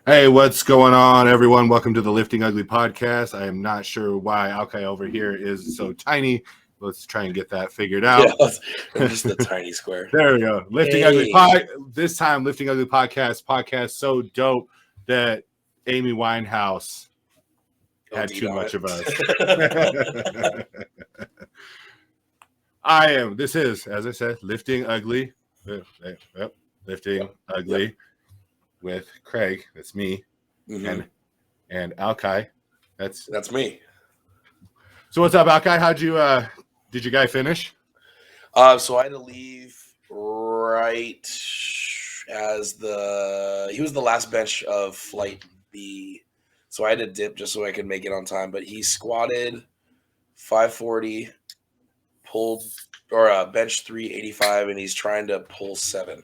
Hey, what's going on, everyone? Welcome to the Lifting Ugly podcast. I am not sure why Alkai over here is so tiny. Let's try and get that figured out. Yeah, just the tiny square. There we go. Lifting Ugly This time, Lifting Ugly podcast so dope that Amy Winehouse had too much of us. This is, as I said, Lifting Ugly. Lifting Ugly with Craig. That's me. Mm-hmm. And Alkai. That's me. So what's up, Alkai? Did your guy finish? So I had to leave right as he was the last bench of flight B. So I had to dip just so I could make it on time. But he squatted 540, pulled bench 385, and he's trying to pull 7.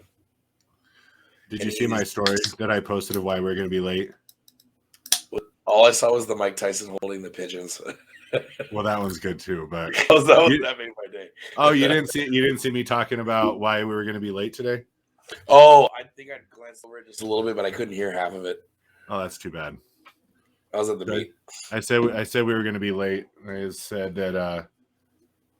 Did you see my story that I posted of why we're going to be late? All I saw was the Mike Tyson holding the pigeons. Well, that was good too, but that made my day. Oh, you didn't see me talking about why we were going to be late today? Oh, I think I glanced over it just a little bit, but I couldn't hear half of it. Oh, that's too bad. I was at the meet. I said we were going to be late. I said that I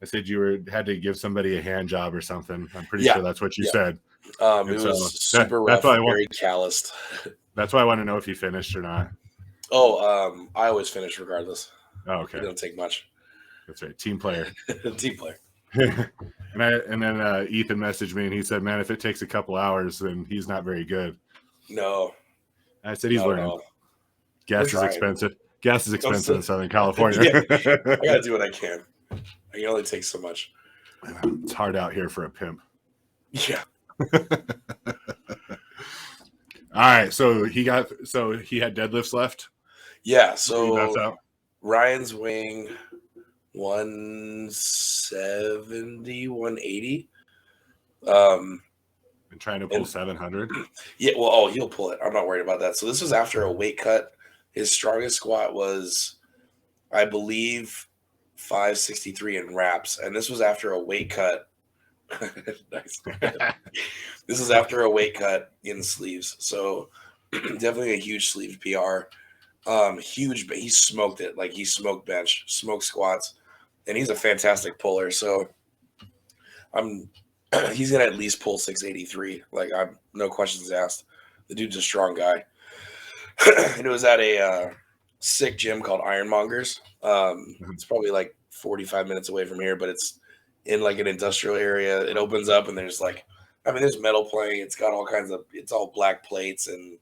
said you had to give somebody a hand job or something. I'm pretty sure that's what you said. It was super rough, very calloused. That's why I want to know if you finished or not. Oh, I always finish regardless. Oh, okay. It don't take much. That's right. Team player. Team player. and then Ethan messaged me and he said, "Man, if it takes a couple hours, then he's not very good." No. I said he's learning. No. Gas is expensive. Gas is expensive in Southern California. Yeah. I gotta do what I can. I can only take so much. It's hard out here for a pimp. Yeah. All right, so he had deadlifts left. Yeah, so Ryan's weighing 170, 180. And trying to pull 700. Yeah, well, he'll pull it. I'm not worried about that. So this was after a weight cut. His strongest squat was, I believe, 563 in reps, and this was after a weight cut. Nice. This is after a weight cut in sleeves, so definitely a huge sleeve PR. Huge, but he smoked it. Like he smoked bench, smoked squats, and he's a fantastic puller. So he's gonna at least pull 683. Like I'm no questions asked. The dude's a strong guy, and it was at a sick gym called Ironmongers. It's probably like 45 minutes away from here, but it's in like an industrial area. It opens up and there's metal playing. It's got all kinds of, it's all black plates and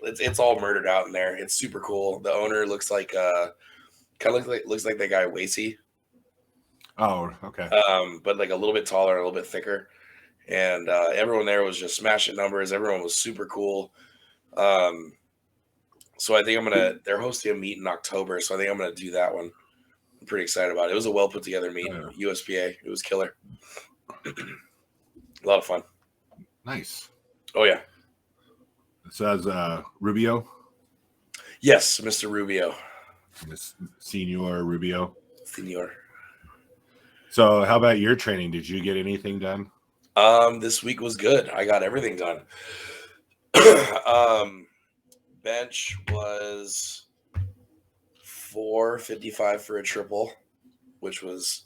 it's all murdered out in there. It's super cool. The owner looks like looks like that guy Wasey. Oh, okay. But like a little bit taller, a little bit thicker. And everyone there was just smashing numbers. Everyone was super cool. So I think they're hosting a meet in October. So I think I'm going to do that one. I'm pretty excited about it. It was a well put together meet. USPA. It was killer. A lot of fun. Nice. Oh yeah. So that's Rubio. Yes, Mr. Rubio. Senior Rubio. Senior. So how about your training? Did you get anything done? This week was good. I got everything done. Bench was 455 for a triple, which was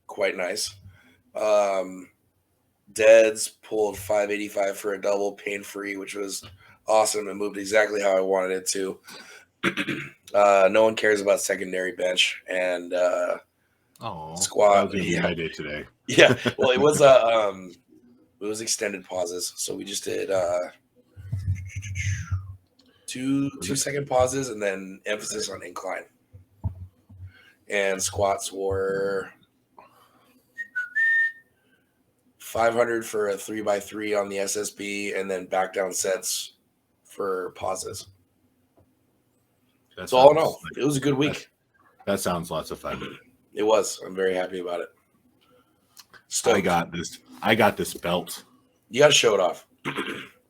quite nice. Deads pulled 585 for a double, pain-free, which was awesome. It moved exactly how I wanted it to. No one cares about secondary bench and squat. That was my day today. Yeah, well, it was extended pauses, so we just did two 2-second pauses and then emphasis on incline. And squats were 500 for a 3x3 on the SSB, and then back down sets for pauses. So all in all, it was a good week. That sounds lots of fun. It was. I'm very happy about it. Stoked. I got this belt. You got to show it off.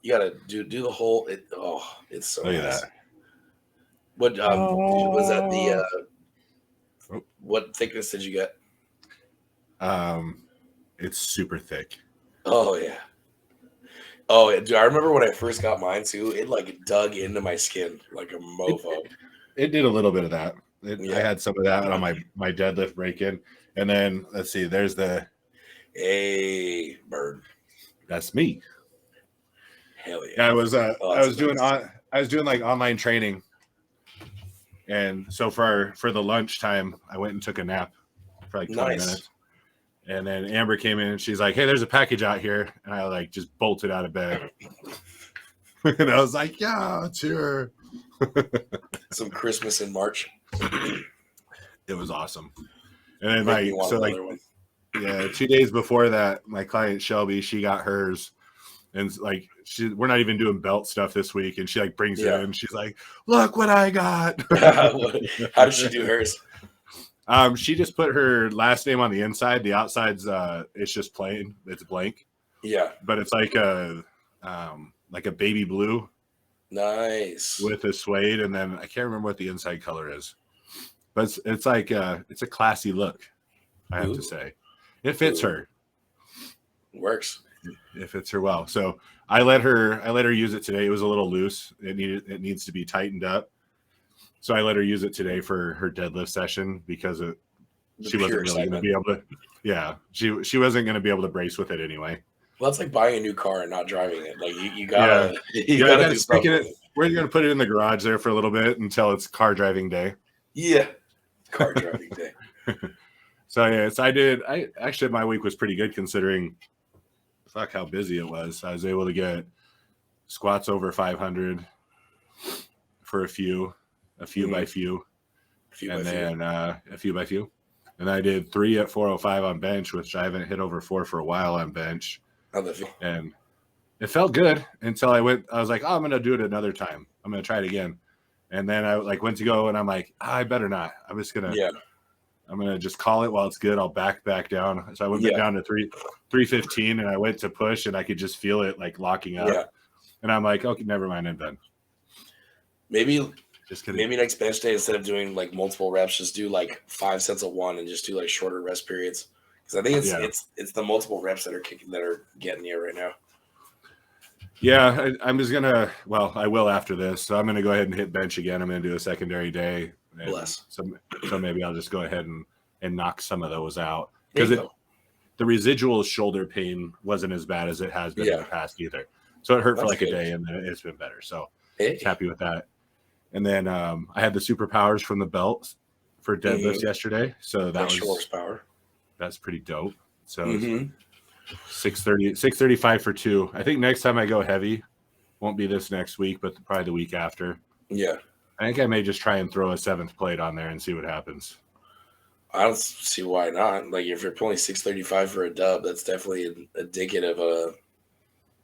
You got to do the whole. It's so nice. What was that? What thickness did you get? It's super thick. Oh yeah. Oh, dude, I remember when I first got mine too. It like dug into my skin like a mofo. It did a little bit of that. I Yeah. had some of that on my deadlift break-in. And then let's see, there's the bird. That's me. Hell yeah. Yeah, I was nice. I was doing like online training. And so for the lunchtime, I went and took a nap for like 20 minutes. And then Amber came in and she's like, "Hey, there's a package out here." And I like just bolted out of bed. And I was like, "Yeah, it's here." Some Christmas in March. It was awesome. And then yeah, 2 days before that, my client Shelby, she got hers. And like we're not even doing belt stuff this week, and she like brings it in. She's like, "Look what I got!" How did she do hers? She just put her last name on the inside. The outside's it's just plain. It's blank. Yeah, but it's like a baby blue. Nice. With a suede, and then I can't remember what the inside color is, but it's like it's a classy look. I have to say, it fits her. Works. It fits her well. So I let her use it today. It was a little loose. It needs to be tightened up. So I let her use it today for her deadlift session because she wasn't really going to be able to. Yeah, she wasn't going to be able to brace with it anyway. Well, that's like buying a new car and not driving it. Like you gotta, you gotta stick it. We're going to put it in the garage there for a little bit until it's car driving day. Yeah, car driving day. So yes, I actually my week was pretty good considering. Fuck how busy it was. I was able to get squats over 500 for a few by few, and then a few by few. And I did 3 at 405 on bench, which I haven't hit over 4 for a while on bench. And it felt good until I was like, oh, I'm going to do it another time. I'm going to try it again. And then I like went to go and I'm like, I better not. I'm just going to, I'm going to just call it while it's good. I'll back down. So I went down to 315 and I went to push and I could just feel it like locking up. Yeah. And I'm like, okay, never mind. I'm done. Maybe next bench day, instead of doing like multiple reps, just do like 5 sets of 1 and just do like shorter rest periods. Because I think it's the multiple reps that are getting you right now. Yeah, I'm just gonna. Well, I will after this. So I'm gonna go ahead and hit bench again. I'm gonna do a secondary day. So maybe I'll just go ahead and knock some of those out because the residual shoulder pain wasn't as bad as it has been in the past either. So it hurt for like a day and then it's been better. So happy with that. And then I had the superpowers from the belt for deadlifts yesterday. So that was horsepower. That's pretty dope. So 635 for 2. I think next time I go heavy, won't be this next week, but probably the week after. Yeah. I think I may just try and throw a 7th plate on there and see what happens. I don't see why not. Like if you're pulling 635 for a dub, that's definitely indicative of a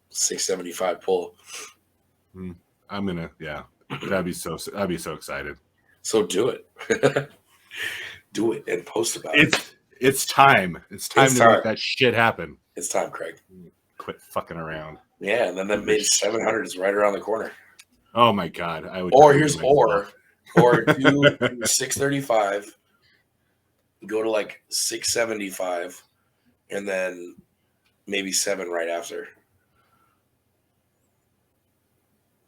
675 pull. I'm gonna, I'd be so excited. So do it. Do it and post about it. It's time. It's time to make that shit happen. It's time, Craig. Quit fucking around. Yeah, and then that mid 700 is right around the corner. Oh my god! I would. Or do 635, go to like 675, and then maybe 7 right after.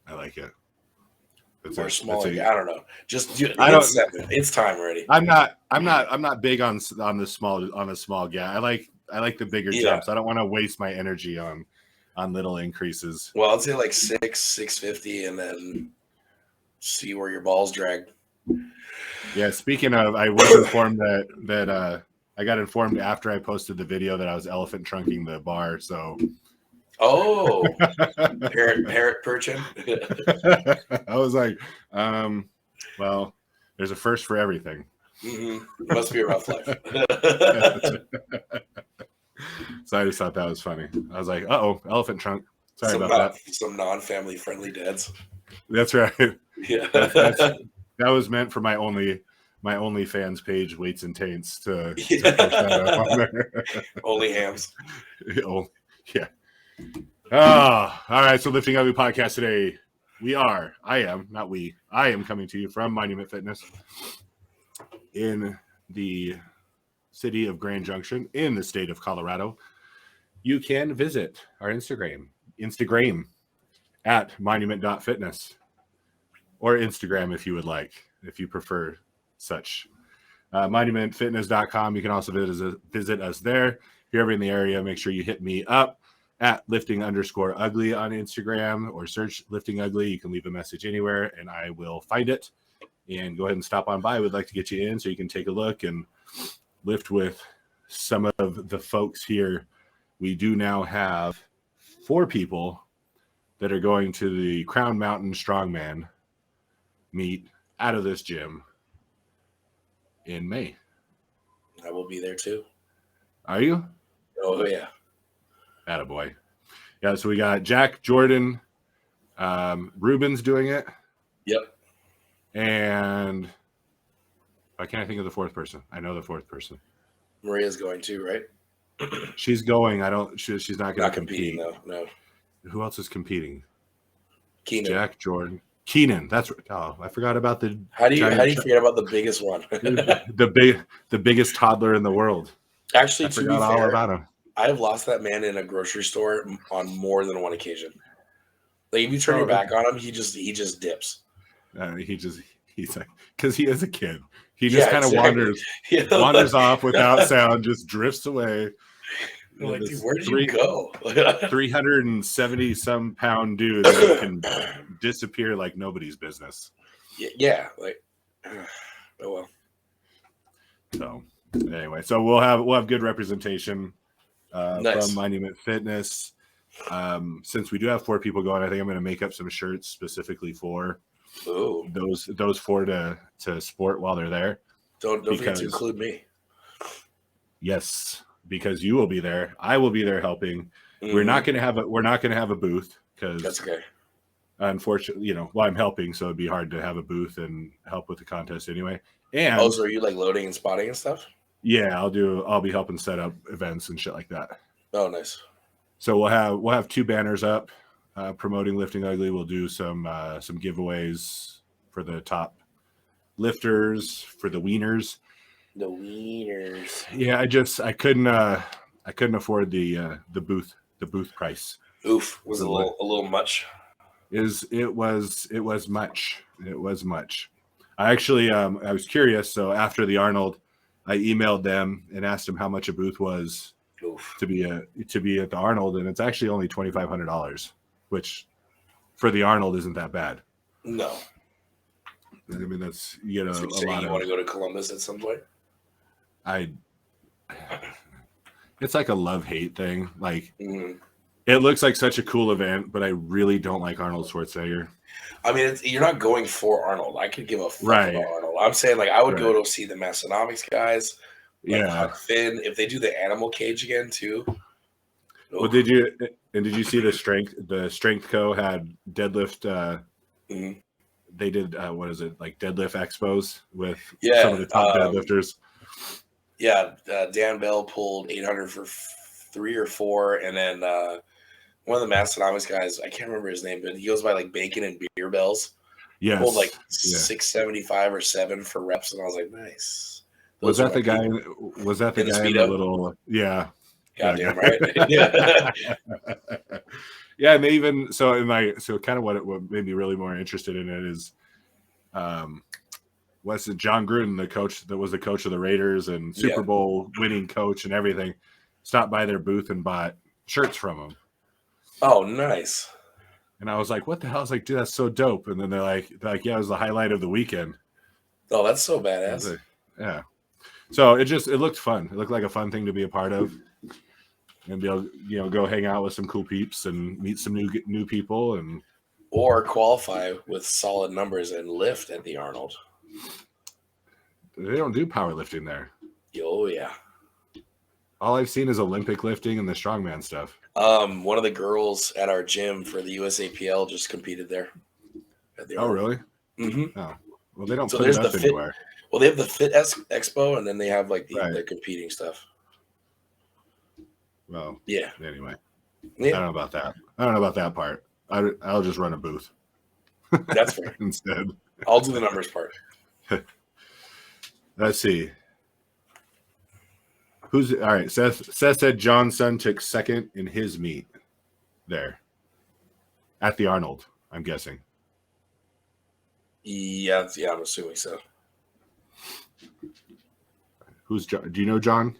I like it. Or smaller. I don't know. Just do it. 7. It's time already. I'm not big on the small gap. I like the bigger jumps. I don't want to waste my energy on little increases. Well, I'd say like 650, and then see where your balls drag. Yeah. Speaking of, I was informed that I got informed after I posted the video that I was elephant trunking the bar. So. Oh, parrot perching. I was like, well, there's a first for everything. Mm-hmm. Must be a rough life. So I just thought that was funny. I was like, uh-oh, elephant trunk. Sorry about that. Some non-family friendly dads. That's right. Yeah. That was meant for my OnlyFans page, Weights and Taints, to push that up on there. Only hams. Yeah. All right. So Lifting Ugly podcast today. I am coming to you from Monument Fitness in the city of Grand Junction in the state of Colorado. You can visit our Instagram Instagram at monument.fitness, or Instagram if you would like, if you prefer such. Monumentfitness.com. You can also visit us there. If you're ever in the area, make sure you hit me up at lifting_ugly on Instagram, or search lifting ugly. You can leave a message anywhere and I will find it. And go ahead and stop on by. We'd like to get you in so you can take a look and lift with some of the folks here. We do now have 4 people that are going to the Crown Mountain Strongman meet out of this gym in May. I will be there too. Are you? Oh, yeah. Attaboy. Yeah, so we got Jack, Jordan, Ruben's doing it. Yep. And I can't think of the 4th person. I know the 4th person. Maria's going too, right? She's going. She's not going to compete. Though. No. Who else is competing? Keenan. Jack, Jordan, Keenan. That's I forgot about the. How do you forget about the biggest one? the biggest toddler in the world. Actually, I to be forgot all fair, about him. I have lost that man in a grocery store on more than one occasion. Like if you turn your back on him, he just dips. He's like, because he is a kid. He just kind of wanders off without sound, just drifts away. Like, dude, where did you go? 370 some pound dude that can disappear like nobody's business. Yeah, like oh well. So anyway, so we'll have good representation Nice. from Monument Fitness. Since we do have 4 people going, I think I'm going to make up some shirts specifically for those 4 to sport while they're there. Don't forget to include me. Yes, because you will be there. I will be there helping. Mm-hmm. We're not going to have a booth because that's okay. Unfortunately, I'm helping, so it'd be hard to have a booth and help with the contest anyway. And so are you like loading and spotting and stuff? Yeah, I'll be helping set up events and shit like that. Oh, nice. So we'll have 2 banners up promoting Lifting Ugly. We'll do some giveaways for the top lifters, for the wieners. The wieners. Yeah, I couldn't afford the booth price. Oof, was it a little much? It was much. I actually I was curious, so after the Arnold, I emailed them and asked them how much a booth was to be at the Arnold, and it's actually only $2,500, which for the Arnold isn't that bad. No, I mean that's a lot. You want to go to Columbus at some point? It's like a love-hate thing. Like it looks like such a cool event, but I really don't like Arnold Schwarzenegger. I mean, you're not going for Arnold. I could give a fuck about Arnold. I'm saying, like, I would go to see the Massonomics guys. Like Finn, if they do the animal cage again too. Well, did you see the Strength Co had deadlift? They did what is it, like deadlift expos with some of the top deadlifters. Yeah, Dan Bell pulled 800 for 3 or 4, and then one of the Massonomics guys, I can't remember his name, but he goes by like Bacon and Beer Bells. Yes. Pulled like 675 or 7 for reps, and I was like, nice. Was that the guy? Was that the guy in the little? Yeah. Goddamn right. Yeah. Yeah, and they even so kind of what made me really more interested in it is, was it John Gruden, the coach that was the coach of the Raiders and Super Bowl winning coach and everything, stopped by their booth and bought shirts from them. Oh, nice. And I was like, what the hell? I was like, dude, that's so dope. And then they're like, yeah, it was the highlight of the weekend. Oh, that's so badass. Like, yeah. So it looked fun. It looked like a fun thing to be a part of, and be able, go hang out with some cool peeps and meet some new people, and or qualify with solid numbers and lift at the Arnold. They don't do powerlifting there. Oh yeah. All I've seen is Olympic lifting and the strongman stuff. One of the girls at our gym for the USAPL just competed there. At the Arnold. Really? Mm-hmm. Oh, well, they don't put it up anywhere. Well, they have the Fit Expo, and then they have like the competing stuff. Well, yeah. Anyway, yeah. I don't know about that. I don't know about that part. I'll just run a booth. That's fair. Instead, I'll do the numbers part. Let's see. All right? Seth said John's son took second in his meet there. at the Arnold, I'm guessing. Yeah, I'm assuming so. Who's John? Do you know John?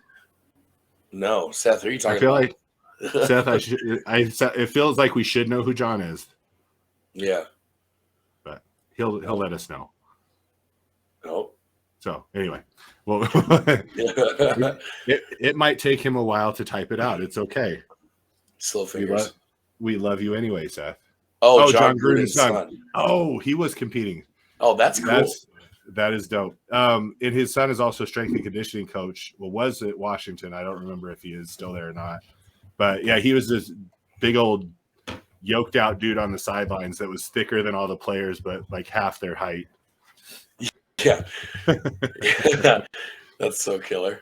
No, Seth, who are you talking I feel about? like Seth. It feels like we should know who John is. Yeah, but he'll let us know. Nope. So anyway, well, it might take him a while to type it out. It's okay. Slow fingers. We love you anyway, Seth. Oh, John Gruden's son. Oh, he was competing. Oh, that's cool. That is dope. And his son is also strength and conditioning coach. Well, was at Washington. I don't remember if he is still there or not. But yeah, he was this big old yoked out dude on the sidelines that was thicker than all the players, but like half their height. Yeah. That's so killer.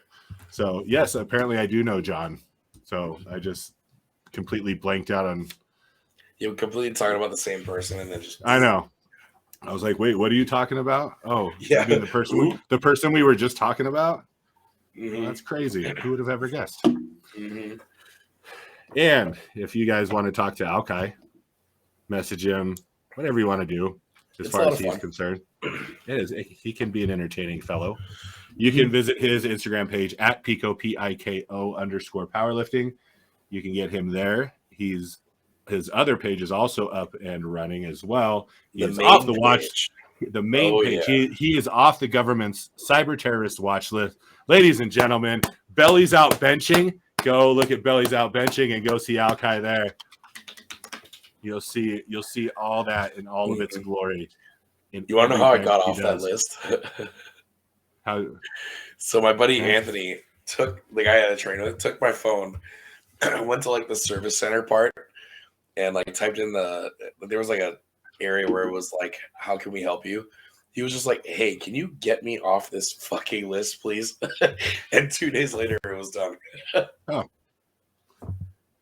So yes, apparently I do know John. So I just completely blanked out on. You were completely talking about the same person, and then just. I know. I was like, wait, what are you talking about? Oh, yeah, the person we were just talking about. Mm-hmm. Well, that's crazy. Who would have ever guessed? Mm-hmm. And if you guys want to talk to Alkai, message him, whatever you want to do, as far as he's concerned. It is. He can be an entertaining fellow. You can visit his Instagram page at Pico _powerlifting. You can get him there. His other page is also up and running as well. He's off the watch. The main page. Yeah. He is off the government's cyber terrorist watch list. Ladies and gentlemen, Belly's Out Benching. Go look at Belly's Out Benching and go see Alkai there. You'll see all that in all of its glory. You want to know how I got off that list? How? So my buddy Anthony took the guy at a trainer, took my phone, went to like the service center part, and like typed in there was like a area where it was like, how can we help you? He was just like, hey, can you get me off this fucking list, please? And 2 days later, it was done. Oh.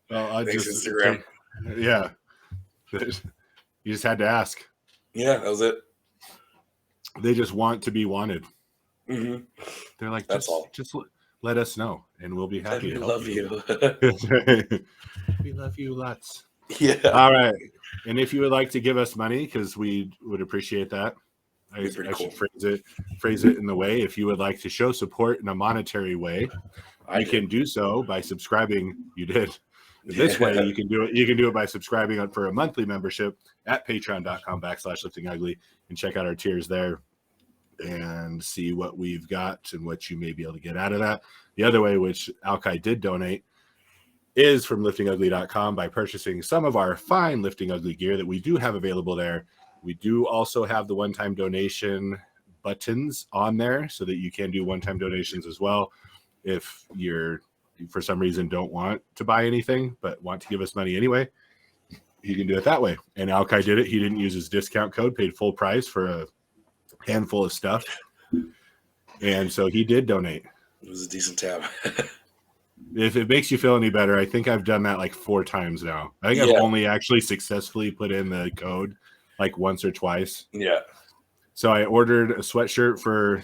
Well, thanks, Instagram. Yeah. You just had to ask. Yeah, that was it. They just want to be wanted. Mm-hmm. They're like, that's all. Just let us know, and we'll be happy to help you. We love you lots. Yeah. All right. And if you would like to give us money, because we would appreciate that. I should phrase it in the way. If you would like to show support in a monetary way, you can do so by subscribing. You did. This way, you can do it. You can do it by subscribing for a monthly membership at patreon.com/liftingugly and check out our tiers there and see what we've got and what you may be able to get out of that. The other way, which Alkai did donate, is from liftingugly.com by purchasing some of our fine Lifting Ugly gear that we do have available there. We do also have the one-time donation buttons on there so that you can do one-time donations as well. If you're, for some reason, don't want to buy anything but want to give us money anyway, you can do it that way. And Alkai did it. He didn't use his discount code, paid full price for a handful of stuff. And so he did donate. It was a decent tab. If it makes you feel any better, I think I've done that like 4 times now. I think I've only actually successfully put in the code like once or twice. Yeah. So I ordered a sweatshirt for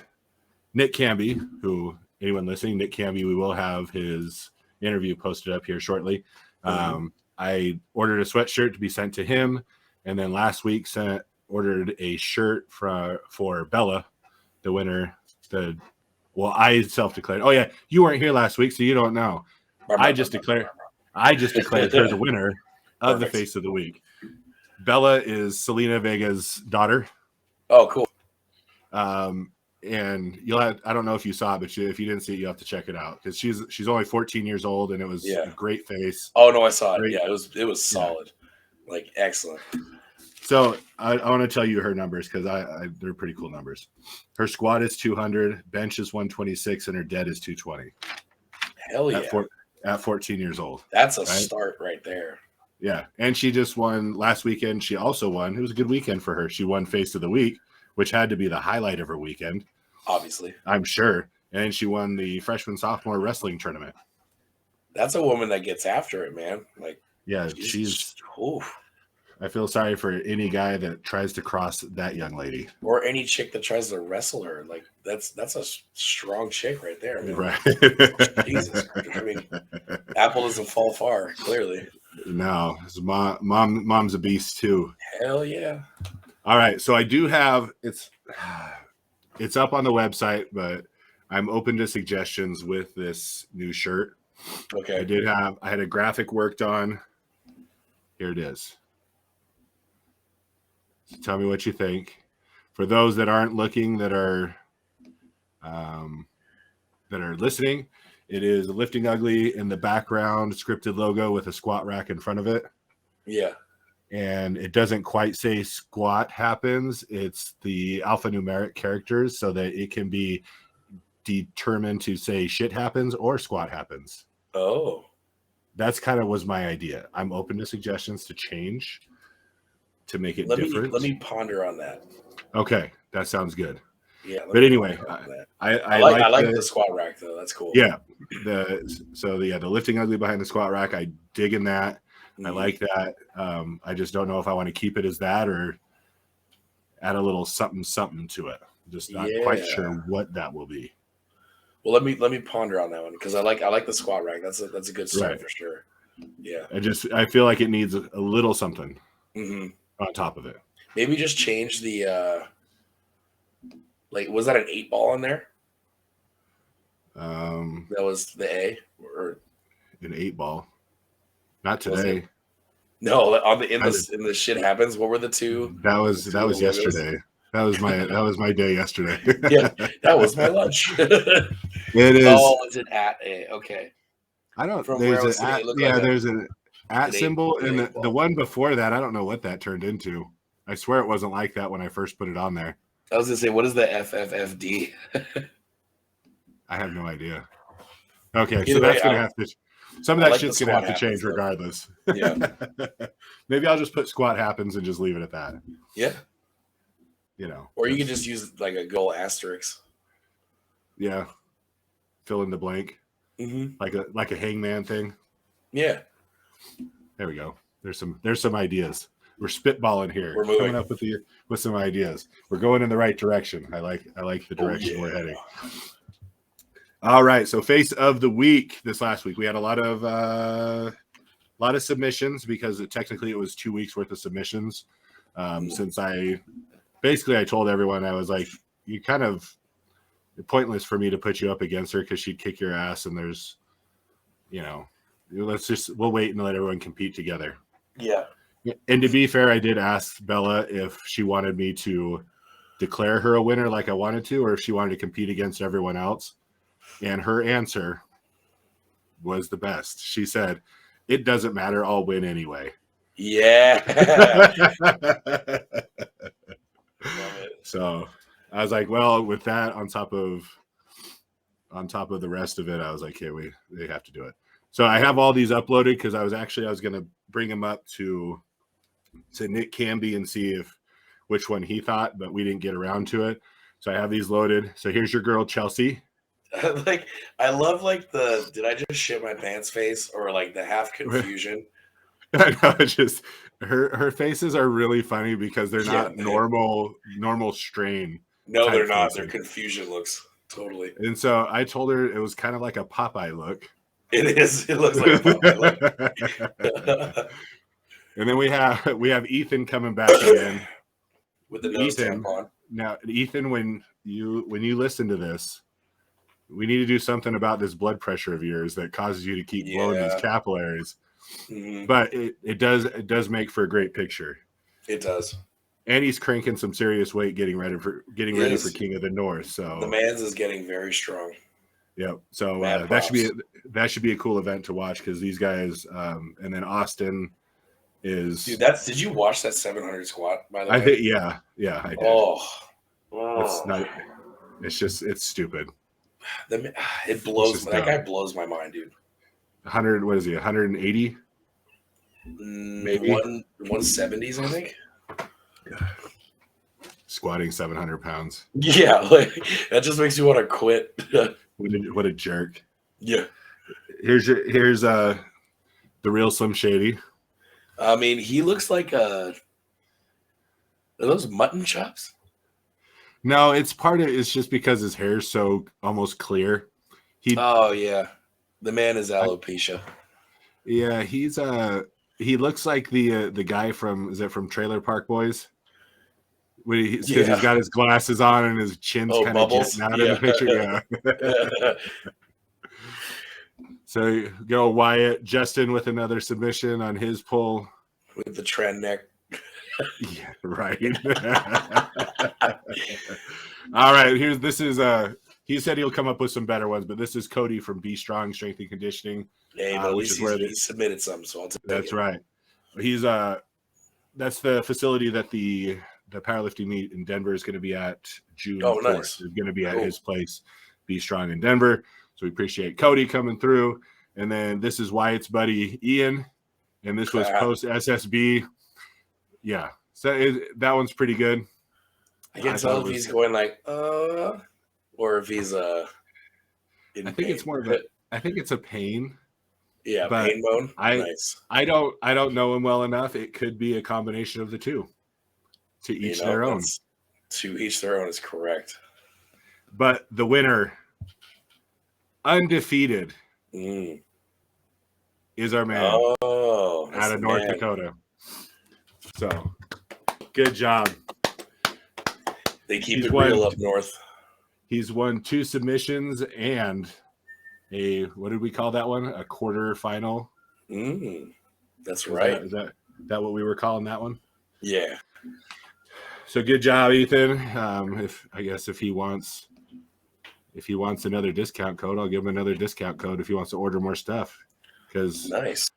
Nick Camby, who anyone listening, Nick Camby, we will have his interview posted up here shortly. I ordered a sweatshirt to be sent to him. And then last week ordered a shirt for Bella, the winner. I self-declared. Oh yeah, you weren't here last week, so you don't know. I just declared her the winner of the Face of the Week. Bella is Selena Vega's daughter. Oh, cool. And I don't know if you saw it, but if you didn't see it, you have to check it out because she's only 14 years old, and it was a great face. Oh no, I saw it. Yeah, it was solid, like excellent. So I want to tell you her numbers because they're pretty cool numbers. Her squat is 200, bench is 126, and her dead is 220. Hell yeah! At 14 years old. That's a start right there. Yeah, and she just won last weekend. She also won. It was a good weekend for her. She won Face of the Week, which had to be the highlight of her weekend. Obviously. I'm sure. And she won the freshman-sophomore wrestling tournament. That's a woman that gets after it, man. Like, yeah, she's. I feel sorry for any guy that tries to cross that young lady, or any chick that tries to wrestle her. Like that's a strong chick right there, man. Right? Jesus, I mean, apple doesn't fall far. Clearly, No, his mom's a beast too. Hell yeah. All right, so I do have it's up on the website, but I'm open to suggestions with this new shirt. Okay. I had a graphic worked on. Here it is. So tell me what you think. For those that aren't looking, that are listening, it is Lifting Ugly in the background, scripted logo with a squat rack in front of it. Yeah. And it doesn't quite say squat happens. It's the alphanumeric characters so that it can be determined to say shit happens or squat happens. Oh. That's kind of was my idea. I'm open to suggestions to change to make it different. Let me ponder on that. Okay, that sounds good. Yeah. But anyway, I like the squat rack though. That's cool. Yeah. The Lifting Ugly behind the squat rack. I dig in that. I like that. I just don't know if I want to keep it as that or add a little something to it. Just not quite sure what that will be. Well, let me ponder on that one because I like the squat rack. That's a good start for sure. Yeah. I feel like it needs a little something on top of it. Maybe just change the was that an 8-ball in there? That was the A or an 8-ball. Not today. No, in the shit happens. What were the two? That was yesterday. That was my day yesterday. Yeah, that was my lunch. It is. Oh, is it at A? Okay. I don't. From there's there's an at symbol, and the one before that, I don't know what that turned into. I swear it wasn't like that when I first put it on there. I was gonna say, what is the FFFD? I have no idea. Okay, so that's gonna have to. Some of that shit's gonna have to change regardless. Yeah. Maybe I'll just put squat happens and just leave it at that. Yeah. Or you can just use like a goal asterisk. Yeah. Fill in the blank. Like a hangman thing. Yeah. There we go. There's some ideas. We're spitballing here. We're moving coming up with some ideas. We're going in the right direction. I like the direction we're heading. All right. So face of the week this last week. We had a lot of submissions because technically it was 2 weeks worth of submissions. Since I told everyone, I was like, you kind of pointless for me to put you up against her because she'd kick your ass and there's, we'll wait and let everyone compete together. Yeah. And to be fair, I did ask Bella if she wanted me to declare her a winner like I wanted to, or if she wanted to compete against everyone else. And her answer was the best. She said, "It doesn't matter. I'll win anyway." Yeah. So I was like, well, with that on top of the rest of it, I was like, hey, they have to do it. So I have all these uploaded because I was going to bring them up to Nick Camby and see which one he thought, but we didn't get around to it. So I have these loaded. So here's your girl, Chelsea. I love the did I just shit my pants face or like the half confusion. I know, it's just her faces are really funny because they're not normal strain. No, they're not. Their confusion looks totally. And so I told her it was kind of like a Popeye look. It is. It looks like a Popeye look. And then we have Ethan coming back again with the nose tampon. Now, Ethan, when you listen to this, we need to do something about this blood pressure of yours that causes you to keep blowing these capillaries. But it does make for a great picture. It does. And he's cranking some serious weight getting ready for King of the North. So the man's is getting very strong. Yep. So that should be a cool event to watch because these guys and then Austin is. Dude, did you watch that 700 squat by the way? I think yeah, I did. Oh. It's stupid. It blows. That guy blows my mind, dude. 100. What is he? 180. Maybe 170s, I think. Squatting 700 pounds. Yeah, that just makes you want to quit. What a jerk. Yeah. Here's the real Slim Shady. I mean, he looks like are those mutton chops? No, it's just because his hair's so almost clear. Oh yeah. The man is alopecia. Yeah, he's He looks like the guy from Trailer Park Boys? Because Yeah. he's got his glasses on and his chin's kind of Bubbles. jetting out in the picture. Yeah. So go Wyatt. Justin with another submission on his pull. With the trend neck. Yeah, right. All right. This is he said he'll come up with some better ones, but this is Cody from Be Strong Strength and Conditioning. Hey, but at least he submitted some, so I'll take it. That's right. He's that's the facility that the powerlifting meet in Denver is going to be at June 4th. Nice. It's going to be at his place, Be Strong in Denver. So we appreciate Cody coming through. And then this is Wyatt's buddy Ian, and this was post SSB. Yeah, so that one's pretty good. I can't tell if he's going like, or if he's I think it's more of I think it's a pain. Yeah, pain bone. Nice. I don't know him well enough. It could be a combination of the two. To each their own. To each their own is correct. But the winner, undefeated, is our man out of North Dakota. So, good job. They keep it real up north. He's won 2 submissions and what did we call that one? A quarter final. That's right. Is that what we were calling that one? Yeah. So good job, Ethan. If he wants another discount code, I'll give him another discount code if he wants to order more stuff. Because nice.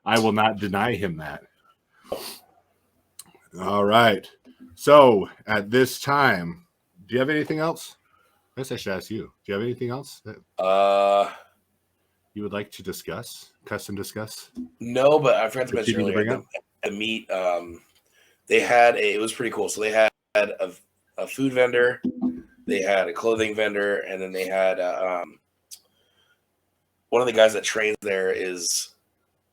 I will not deny him that. All right. So at this time, do you have anything else? I guess I should ask you. Do you have anything else that you would like to discuss? No, but I forgot to mention earlier the meet. They had it was pretty cool. So they had a food vendor, they had a clothing vendor, and then they had one of the guys that trains there is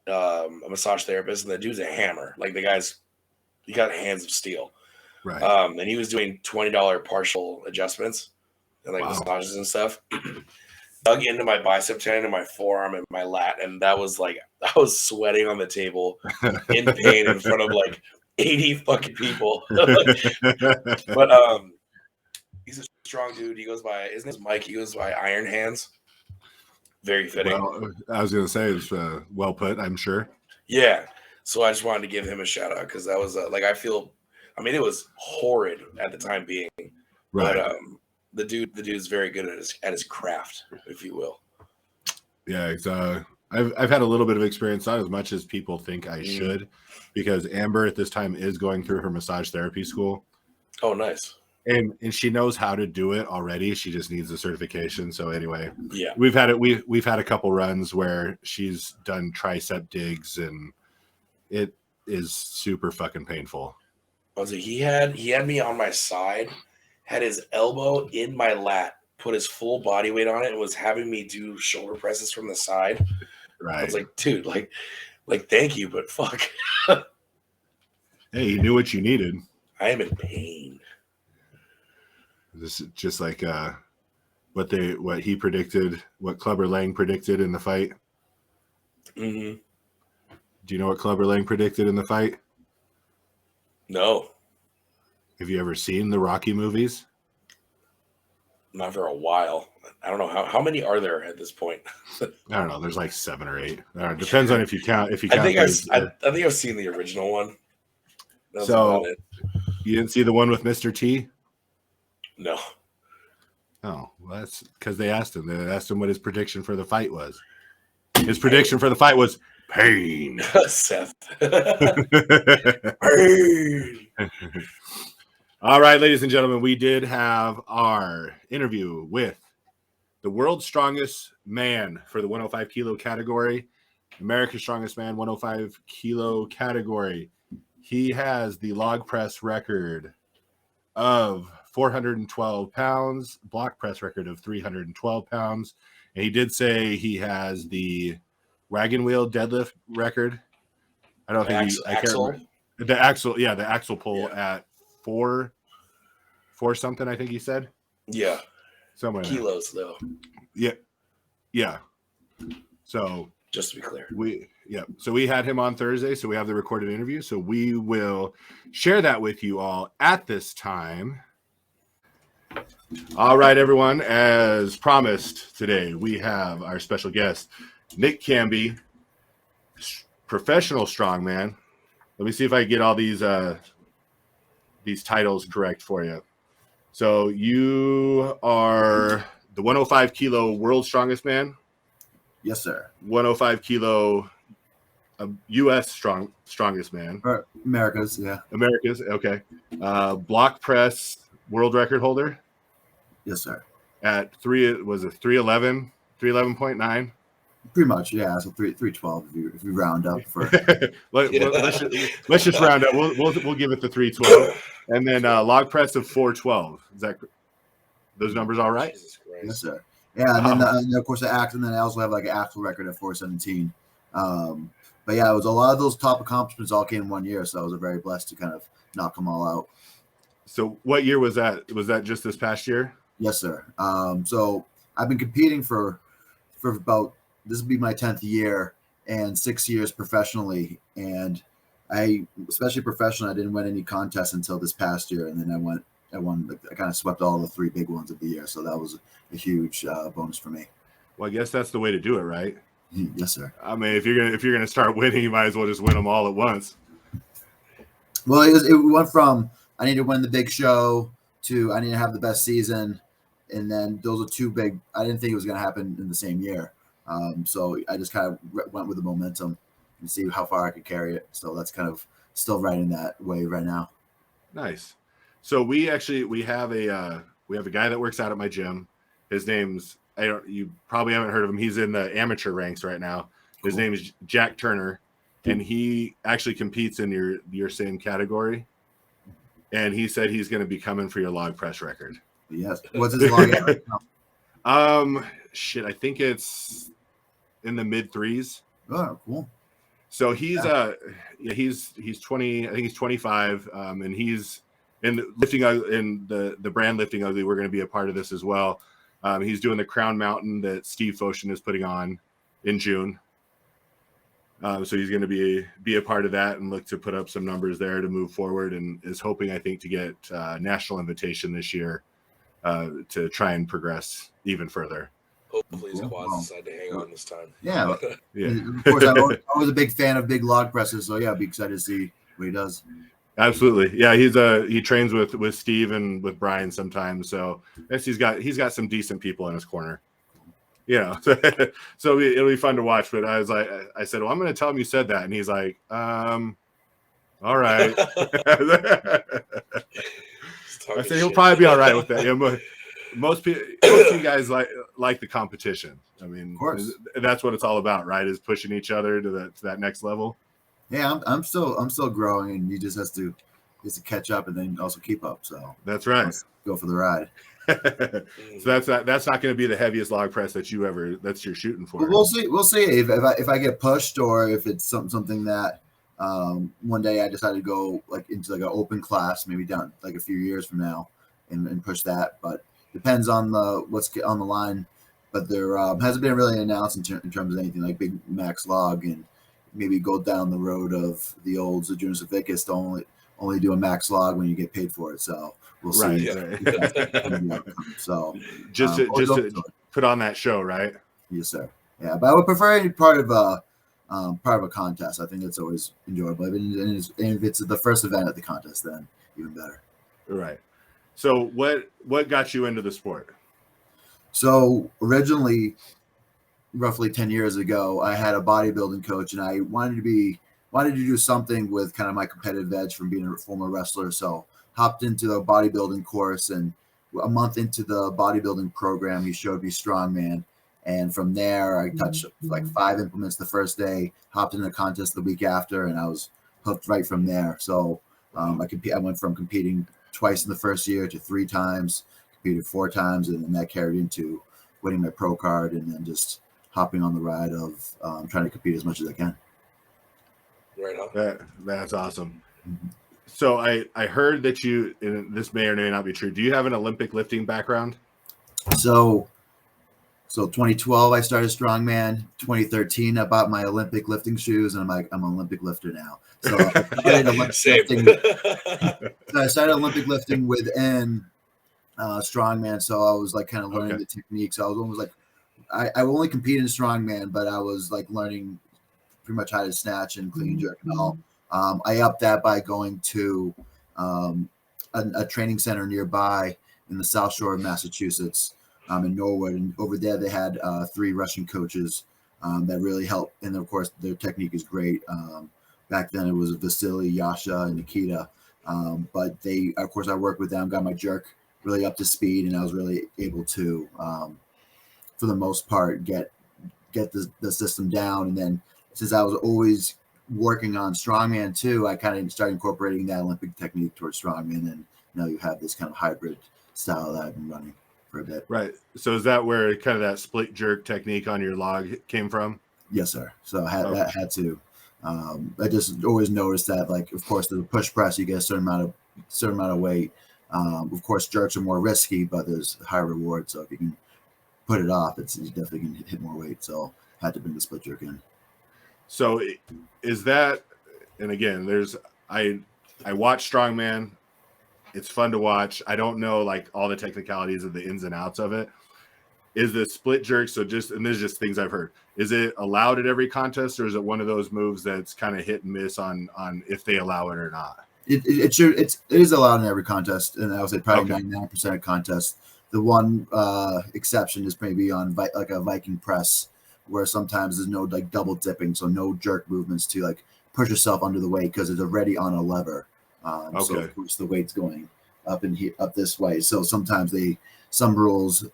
a massage therapist, and the dude's a hammer. Like he got hands of steel. Right. And he was doing $20 partial adjustments and massages and stuff. Dug into my bicep tendon and my forearm and my lat, and that was like I was sweating on the table in pain in front of 80 fucking people. But he's a strong dude. He goes by his name's Mike. He goes by Iron Hands. Very fitting. Well, I was gonna say it's well put, I'm sure. Yeah. So I just wanted to give him a shout out because that was it was horrid at the time being. Right. But the dude's very good at his craft, if you will. Yeah, it's I've had a little bit of experience, not as much as people think I should, because Amber at this time is going through her massage therapy school. Oh, nice. And she knows how to do it already. She just needs the certification. So anyway, yeah, we've had a couple runs where she's done tricep digs, and it is super fucking painful. He had me on my side, had his elbow in my lat, put his full body weight on it, and was having me do shoulder presses from the side. Right. I was like, dude, thank you, but fuck. Hey, you knew what you needed. I am in pain. This is just like what he predicted, what Clubber Lang predicted in the fight. Mm-hmm. Do you know what Clubber Lang predicted in the fight? No. Have you ever seen the Rocky movies? Not for a while. I don't know how many are there at this point. I don't know. There's 7 or 8. It depends on if you count. I think I've seen the original one. That's so you didn't see the one with Mr. T? No. Oh, well, that's because they asked him. They asked him what his prediction for the fight was. His prediction for the fight was pain. Seth. Pain. All right, ladies and gentlemen, we did have our interview with the world's strongest man for the 105 kilo category, America's strongest man, 105 kilo category. He has the log press record of 412 pounds, block press record of 312 pounds. And he did say he has the wagon wheel deadlift record. I don't think I can't remember. The axle pull at four something, I think he said. Yeah. Somewhere kilos though. Yeah. So Just to be clear. So we had him on Thursday, so we have the recorded interview. So we will share that with you all at this time. All right, everyone. As promised today, we have our special guest, Nick Camby, professional strongman. Let me see if I can get all these titles correct for you. So you are the 105 kilo world's strongest man. Yes, sir. 105 kilo U.S. strongest man. America's, yeah. America's, okay. Block press world record holder. Yes, sir. At 311, 311.9? Pretty much, yeah. So 312 if you round up for. let's just round up. We'll give it the 312, and then log press of 412. Is that those numbers all right? Yes, sir. Yeah, and then and of course the act, and then I also have like an actual record at 417. But yeah, it was a lot of those top accomplishments all came in 1 year, so I was very blessed to kind of knock them all out. So what year was that? Was that just this past year? Yes, sir. So I've been competing for about, this will be my 10th year and 6 years professionally. And especially professionally, I didn't win any contests until this past year. And then I kind of swept all the 3 big ones of the year. So that was a huge bonus for me. Well, I guess that's the way to do it, right? Yes, sir. I mean, if you're gonna start winning, you might as well just win them all at once. Well, it went from I need to win the big show to I need to have the best season. And then those are 2 big. I didn't think it was going to happen in the same year. So I just kind of went with the momentum and see how far I could carry it. So that's kind of still riding that wave right now. Nice. So we have a guy that works out at my gym. His name's you probably haven't heard of him. He's in the amateur ranks right now. His name is Jack Turner, and he actually competes in your same category. And he said he's going to be coming for your log press record. Yes. What's his log at right now? I think it's in the mid 3s. Oh, cool. So he's 20. I think he's 25. And he's in lifting in the brand Lifting Ugly. We're going to be a part of this as well. He's doing the Crown Mountain that Steve Foshin is putting on in June. So he's going to be a part of that and look to put up some numbers there to move forward, and is hoping, I think, to get national invitation this year to try and progress even further. Hopefully his quads decide to hang on this time. Yeah. Yeah. Of course, I was a big fan of big log presses, so yeah, I'd be excited to see what he does. Absolutely. Yeah, he trains with Steve and with Brian sometimes, so I guess he's got some decent people in his corner. So it'll be fun to watch. But I said, well, I'm going to tell him you said that, and he's like, all right. I said he'll probably be all right with that. Yeah, most you guys like the competition. I mean, of course, that's what it's all about, right? Is pushing each other to that next level. Yeah, I'm still growing, and he just has to catch up and then also keep up. So that's right. Let's go for the ride. So that's not going to be the heaviest log press that you're shooting for. We'll see. We'll see if I get pushed, or if it's something that one day I decide to go into an open class, maybe down a few years from now, and push that. But depends on what's on the line. But there hasn't been really announced in terms of anything like big max log, and maybe go down the road of the old Junior Savicus to only do a max log when you get paid for it. So we'll see. Right. So just to put on that show, right? Yes, sir. Yeah, but I would prefer any part of a contest. I think it's always enjoyable. And if it's the first event at the contest, then even better. Right. So what got you into the sport? So originally, roughly 10 years ago, I had a bodybuilding coach, and I wanted to do something with kind of my competitive edge from being a former wrestler. So hopped into the bodybuilding course, and a month into the bodybuilding program, he showed me strongman. And from there, I touched 5 implements the first day, hopped in a contest the week after, and I was hooked right from there. So I went from competing twice in the first year to 3 times, competed 4 times, and then that carried into winning my pro card, and then just hopping on the ride of trying to compete as much as I can. Right on. That's awesome. So I heard that you, and this may or may not be true, do you have an Olympic lifting background? So So 2012, I started strongman. 2013, I bought my Olympic lifting shoes, and I'm like, I'm an Olympic lifter now. So I started Olympic lifting. So I started Olympic lifting within strongman. So I was like kind of learning the techniques. So I was almost like, I only competed in strongman, but I was like learning pretty much how to snatch and clean jerk and all. I upped that by going to a training center nearby in the South Shore of Massachusetts, in Norwood. And over there, they had 3 Russian coaches that really helped. And of course, their technique is great. Back then, it was Vasily, Yasha, and Nikita. But they, of course, I worked with them, got my jerk really up to speed, and I was really able to, for the most part, get the system down. And then since I was always working on strongman too, I kind of started incorporating that Olympic technique towards strongman, and now you have this kind of hybrid style that I've been running for a bit. Right. So is that where kind of that split jerk technique on your log came from? Yes, sir. So I had to. I just always noticed that, like, of course, the push press, you get a certain amount of weight. Of course, jerks are more risky, but there's high reward. So if you can put it off, you definitely can hit more weight. So I had to bring the split jerk in. So is that, and again, I watch strongman. It's fun to watch. I don't know like all the technicalities of the ins and outs of it. Is the split jerk, and this is just things I've heard, is it allowed at every contest, or is it one of those moves that's kind of hit and miss on if they allow it or not? It is allowed in every contest, and I would say probably 99% of contests. The one exception is maybe on like a Viking press, where sometimes there's no like double dipping, so no jerk movements to like push yourself under the weight because it's already on a lever. So of course the weight's going up this way. So sometimes some rules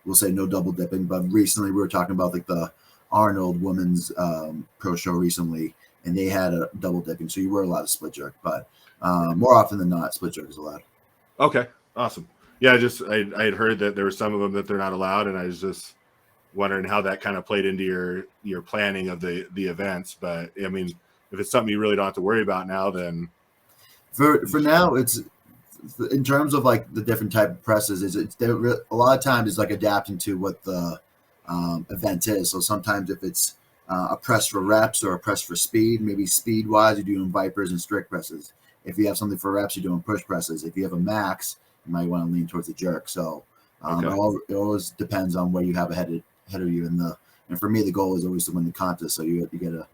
will say no double dipping. But recently we were talking about like the Arnold women's pro show recently, and they had a double dipping, so you were allowed to split jerk. But more often than not, split jerk is allowed. Okay, awesome. Yeah, I had heard that there were some of them that they're not allowed, and I was just wondering how that kind of played into your planning of the events. But I mean, if it's something you really don't have to worry about now, then for now, it's in terms of like the different type of presses, a lot of times it's like adapting to what the event is. So sometimes if it's a press for reps or a press for speed, maybe speed wise, you're doing vipers and strict presses. If you have something for reps, you're doing push presses. If you have a max, you might want to lean towards the jerk. So it always depends on where you have ahead of you. And for me, the goal is always to win the contest. So you got to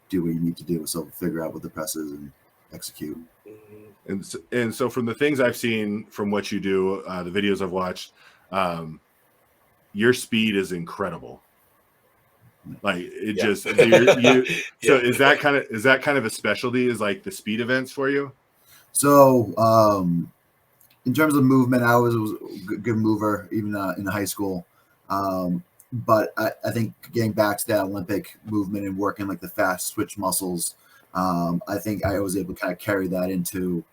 do what you need to do. So figure out what the press is and execute. And so from the things I've seen from what you do, the videos I've watched, your speed is incredible. Like it just, so is that kind of a specialty, is like the speed events for you? So in terms of movement, I was a good mover even in high school. But I think getting back to that Olympic movement and working like the fast switch muscles, I think I was able to kind of carry that into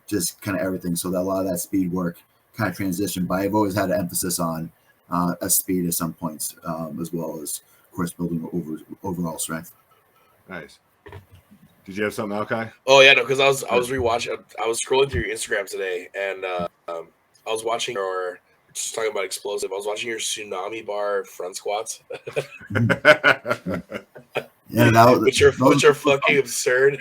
just kind of everything. So that a lot of that speed work kind of transitioned, but I've always had an emphasis on a speed at some points, as well as, of course, building overall strength. Nice. Did you have something, Alki? Oh yeah, no, because I was rewatching. I was scrolling through your Instagram today, and I was watching your, just talking about explosive. I was watching your tsunami bar front squats. Yeah, which are fucking absurd.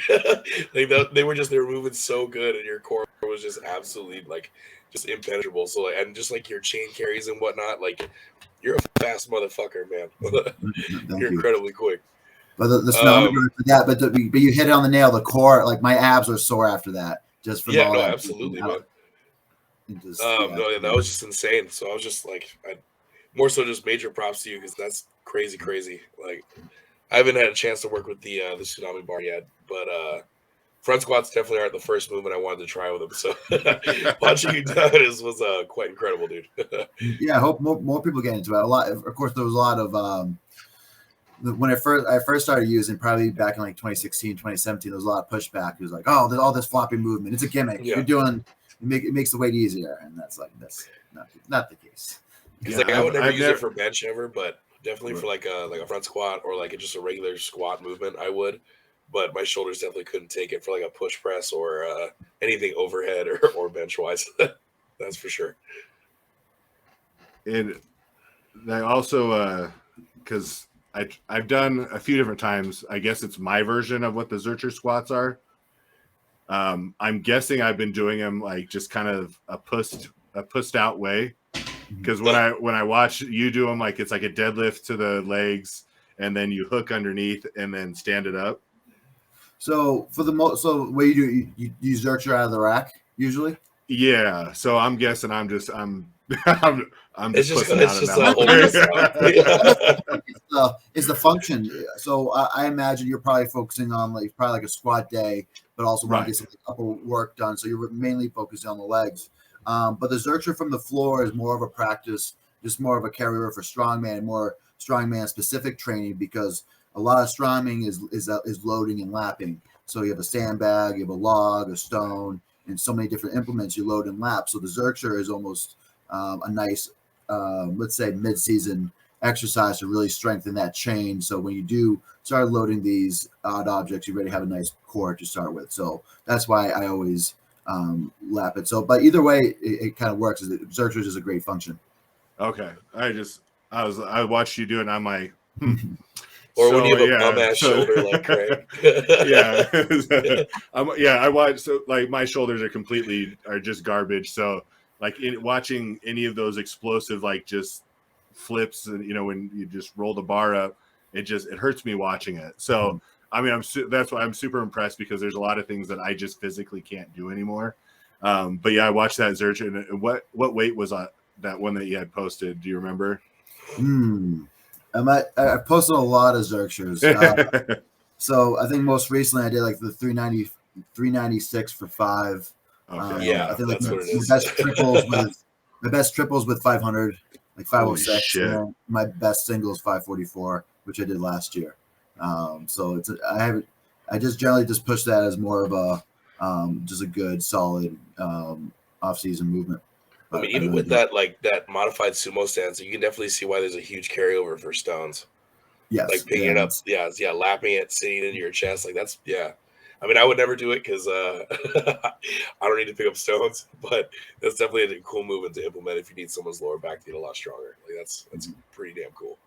Like they were moving so good, and your core was just absolutely like just impenetrable. So and just like your chain carries and whatnot, like you're a fast motherfucker, man. You're incredibly quick. But the tsunami for that, but you hit it on the nail. The core, like my abs are sore after that. Just from all that absolutely, man. That was just insane. So I was just like, more so just major props to you, because that's crazy. Like I haven't had a chance to work with the tsunami bar yet, but front squats definitely aren't the first movement I wanted to try with them. So watching you do it was quite incredible, dude. Yeah, I hope more people get into it. Of course, there was a lot of when I first started using, probably back in like 2016, 2017, there was a lot of pushback. It was like, oh, there's all this floppy movement. It's a gimmick. Yeah. It makes the weight easier, and that's not the case. Because I would never use it for bench ever, but definitely for like a front squat or like just a regular squat movement, I would. But my shoulders definitely couldn't take it for like a push press or anything overhead or bench wise. That's for sure. And I also because I've done a few different times. I guess it's my version of what the Zercher squats are. I'm guessing I've been doing them like just kind of a pussed out way. Because when I watch you do them, like it's like a deadlift to the legs, and then you hook underneath and then stand it up. So for the what you do, you Zercher out of the rack usually. Yeah. So I'm guessing I'm just I'm It's just pussing out a of whole It's the function. So I imagine you're probably focusing on like a squat day, but also want to get some upper work done. So you're mainly focusing on the legs. But the Zercher from the floor is more of a practice, just more of a carryover for strongman, more strongman specific training, because a lot of strongman is loading and lapping. So you have a sandbag, you have a log, a stone, and so many different implements you load and lap. So the Zercher is almost a nice, let's say, mid-season exercise to really strengthen that chain. So when you do start loading these odd objects, you already have a nice core to start with. So that's why I always lap it. So, but either way, it kind of works. Zercher is a great function. Okay, I watched you do it, and I'm like, Or when you have a bum ass shoulder like Craig. I watch. So like my shoulders are just garbage. So like watching any of those explosive like just flips, and when you just roll the bar up, it hurts me watching it. So I mean, that's why I'm super impressed, because there's a lot of things that I just physically can't do anymore. But yeah, I watched that Zercher. And what weight was that one that you had posted? Do you remember? I posted a lot of Zerchers. So I think most recently I did like the 396 for 5. Okay. I think like that's what it is. my best triples with 500, like 506. And my best singles 544, which I did last year. So I just generally just push that as more of a just a good solid off-season movement. I mean, even with that modified sumo stance, you can definitely see why there's a huge carryover for stones. Yes, like picking it up, lapping it, sitting into your chest, like that's I mean, I would never do it because I don't need to pick up stones, but that's definitely a cool movement to implement if you need someone's lower back to get a lot stronger. Like that's pretty damn cool.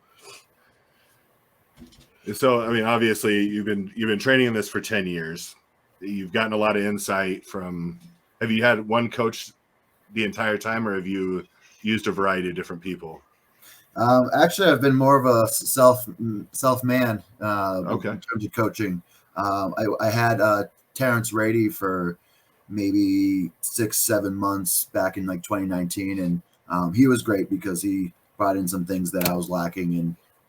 So, I mean, obviously, you've been training in this for 10 years. You've gotten a lot of insight from. Have you had one coach the entire time, or have you used a variety of different people? Actually, I've been more of a self man in terms of coaching. I had Terrence Rady for maybe 6-7 months back in like 2019, and he was great because he brought in some things that I was lacking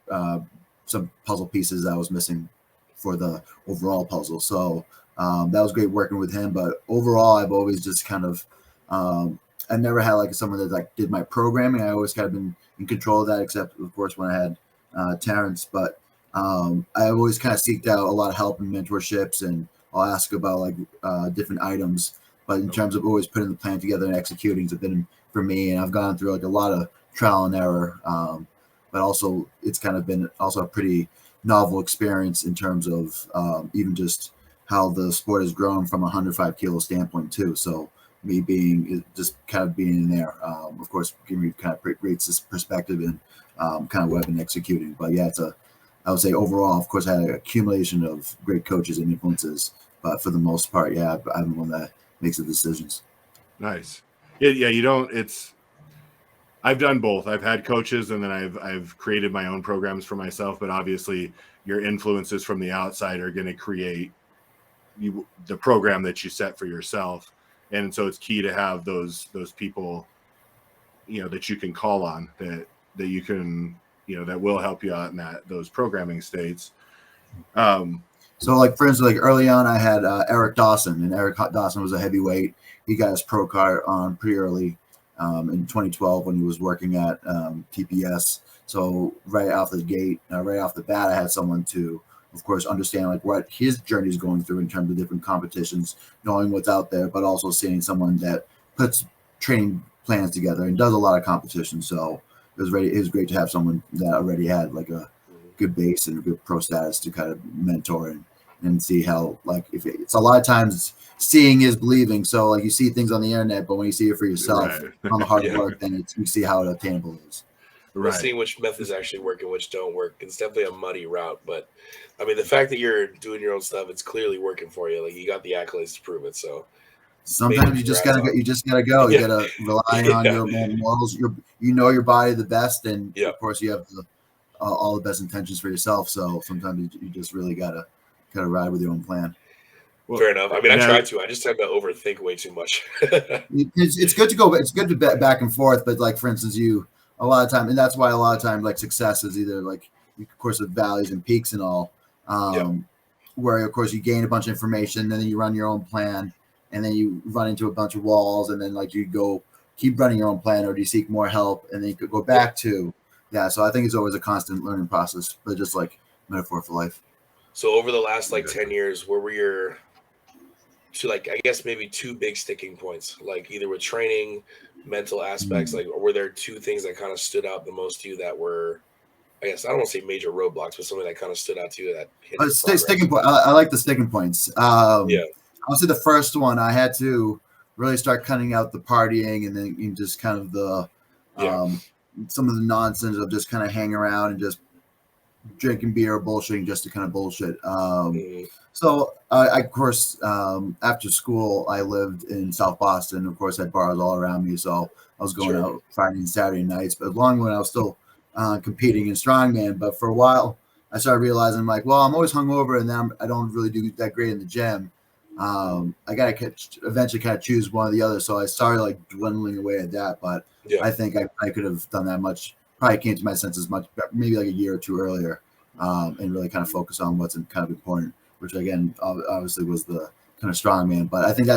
and some puzzle pieces I was missing for the overall puzzle. So that was great working with him. But overall, I've always just kind of I never had like someone that like did my programming. I always kind of been in control of that, except of course when I had Terrence. But I always kind of seeked out a lot of help and mentorships, and I'll ask about like different items. But in terms of always putting the plan together and executing, it's been for me, and I've gone through like a lot of trial and error. But also it's kind of been also a pretty novel experience in terms of even just how the sport has grown from a 105 kilo standpoint too. So me being in there, of course, giving me kind of great perspective and kind of what I've been executing. But yeah, I would say overall, of course, I had an accumulation of great coaches and influences, but for the most part, yeah, I'm the one that makes the decisions. Nice. Yeah. I've done both. I've had coaches, and then I've created my own programs for myself. But obviously, your influences from the outside are going to create the program that you set for yourself. And so it's key to have those people, that you can call on, that you can, that will help you out in those programming states. So like, for instance, like early on I had Eric Dawson, and Eric Dawson was a heavyweight. He got his pro card on pretty early in 2012 when he was working at TPS. So right off the gate, right off the bat, I had someone to, of course, understand like what his journey is going through in terms of different competitions, knowing what's out there, but also seeing someone that puts training plans together and does a lot of competition. So it was great to have someone that already had like a good base and a good pro status to kind of mentor and see how, like, if it's a lot of times seeing is believing. So like you see things on the internet, but when you see it for yourself on the hard work, then you see how attainable it is. We'll see which methods actually work and which don't work. It's definitely a muddy route, but I mean, the fact that you're doing your own stuff, it's clearly working for you. Like you got the accolades to prove it. So sometimes you just gotta go. You just gotta go. You gotta rely on your own morals. You know your body the best, and of course you have all the best intentions for yourself. So sometimes you just really gotta ride with your own plan. Well, fair enough. I mean, I try to. I just tend to overthink way too much. It's good to go. It's good to bet back and forth. But like for instance, a lot of time, and that's why a lot of time like success is either like of course with valleys and peaks and all, where of course you gain a bunch of information, and then you run your own plan, and then you run into a bunch of walls, and then like you go keep running your own plan, or do you seek more help, and then you could go back to So I think it's always a constant learning process, but just like metaphor for life. So over the last like 10 years, where were your I guess maybe two big sticking points, like either with training, mental aspects, like, or were there two things that kind of stood out the most to you that were, I guess I don't want to say major roadblocks, but something that kind of stood out to you that sticking point. I like the sticking points. I'll say the first one, I had to really start cutting out the partying, and then just kind of the some of the nonsense of just kind of hanging around and just drinking beer or bullshitting just to kind of bullshit. So I, of course, after school, I lived in South Boston. Of course, I had bars all around me, so I was going out Friday and Saturday nights. But long when I was still competing in strongman, but for a while, I started realizing like, well, I'm always hungover, and then I don't really do that great in the gym. I gotta eventually kind of choose one or the other. So I started like dwindling away at that. But I think I could have done that much. Probably came to my senses much, maybe like a year or two earlier, and really kind of focus on what's kind of important. Which again, obviously was the kind of strongman, but I think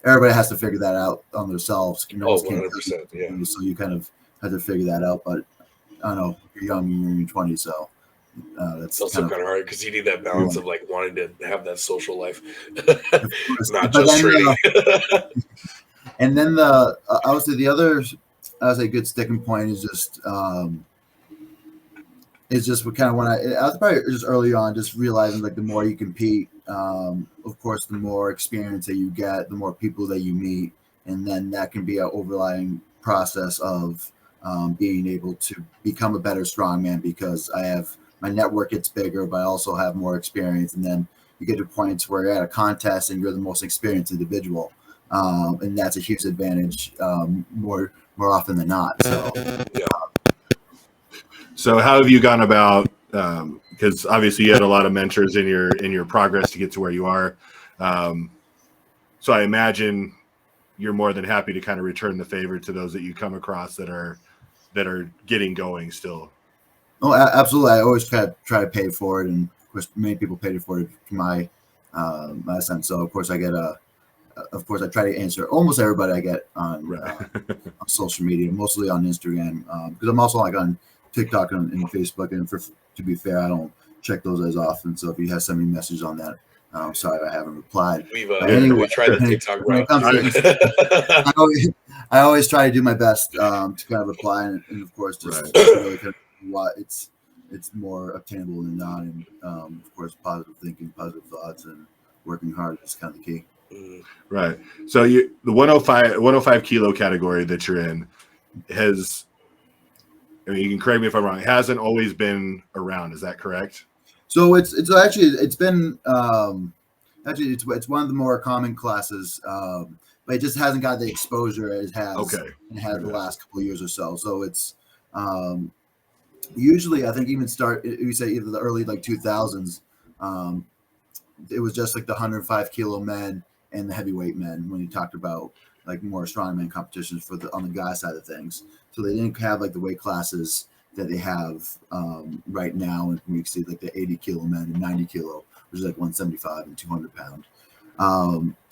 everybody has to figure that out on themselves. 100%. So you kind of have to figure that out. But I don't know, you're young, you're in your 20s, so that's also kind of hard because you need that balance of like wanting to have that social life, not but just training. And then I would say the other, I would say good sticking point is just. It's just what kind of when I was probably just early on, just realizing like the more you compete, of course, the more experience that you get, the more people that you meet, and then that can be an overlying process of being able to become a better strongman because my network gets bigger, but I also have more experience, and then you get to points where you're at a contest and you're the most experienced individual, and that's a huge advantage more often than not. So how have you gone about? Because obviously you had a lot of mentors in your progress to get to where you are. So I imagine you're more than happy to kind of return the favor to those that you come across that are getting going still. Oh, absolutely! I always try to pay for it, and of course, many people paid for it to my sense. So of course, I get of course, I try to answer almost everybody I get on social media, mostly on Instagram, because I'm also like on TikTok and Facebook, and to be fair, I don't check those as often. So if you have sent me a message on that, I'm sorry I haven't replied. We've tried the TikTok route. I always try to do my best to kind of reply, and of course, just really kind of what it's more obtainable than not, and of course, positive thinking, positive thoughts, and working hard is kind of the key. Right. So the 105 kilo category that you're in has. I mean, you can correct me if I'm wrong. It hasn't always been around. Is that correct? So it's been it's one of the more common classes, but it just hasn't got the exposure it has. It had the last couple of years or so. So it's usually I think even you say either the early like 2000s, it was just like the 105 kilo men and the heavyweight men when you talked about like more strongman competitions on the guy side of things. So they didn't have like the weight classes that they have right now. And we see like the 80 kilo men and 90 kilo, which is like 175 and 200 pound.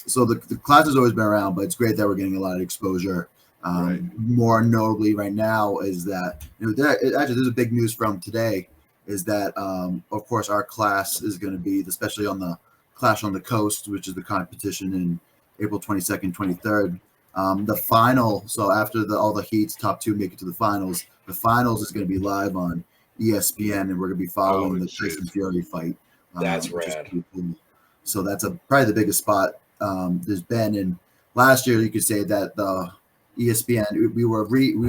So the class has always been around, but it's great that we're getting a lot of exposure. More notably right now is that, actually there's a big news from today is that, of course, our class is going to be, especially on the Clash on the Coast, which is the competition in April 22nd, 23rd. The final, so after all the heats, top two make it to the finals. The finals is going to be live on ESPN, and we're going to be following the Tyson Fury fight. That's rad. Cool. So that's probably the biggest spot there's been. And last year, you could say that ESPN. We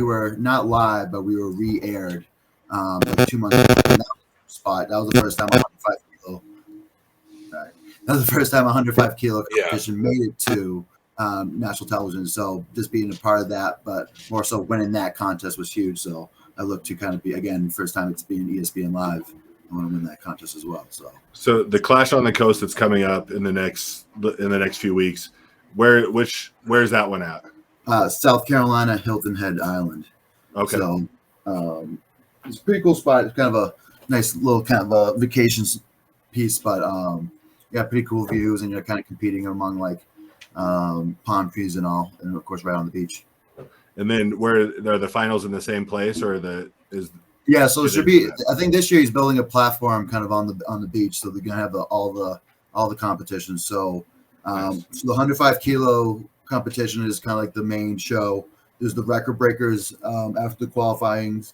were not live, but we were re-aired like 2 months ago. And that was the spot. That was the first time 105 kilo. Right. That was the first time 105 kilo competition made it to national television. So just being a part of that, but more so winning that contest was huge. So I look to kind of be, again, first time it's being ESPN live. I want to win that contest as well. So the Clash on the Coast that's coming up in the next few weeks, where's that one at? South Carolina, Hilton Head Island. Okay. So it's a pretty cool spot. It's kind of a nice little kind of a vacation piece, but pretty cool views, and you're kind of competing among like palm trees and all, and of course right on the beach. And then where are the finals in the same place, or so it should be. I think this year he's building a platform kind of on the beach, so they're gonna have all the competitions. So, so the 105 kilo competition is kind of like the main show. There's the record breakers after the qualifying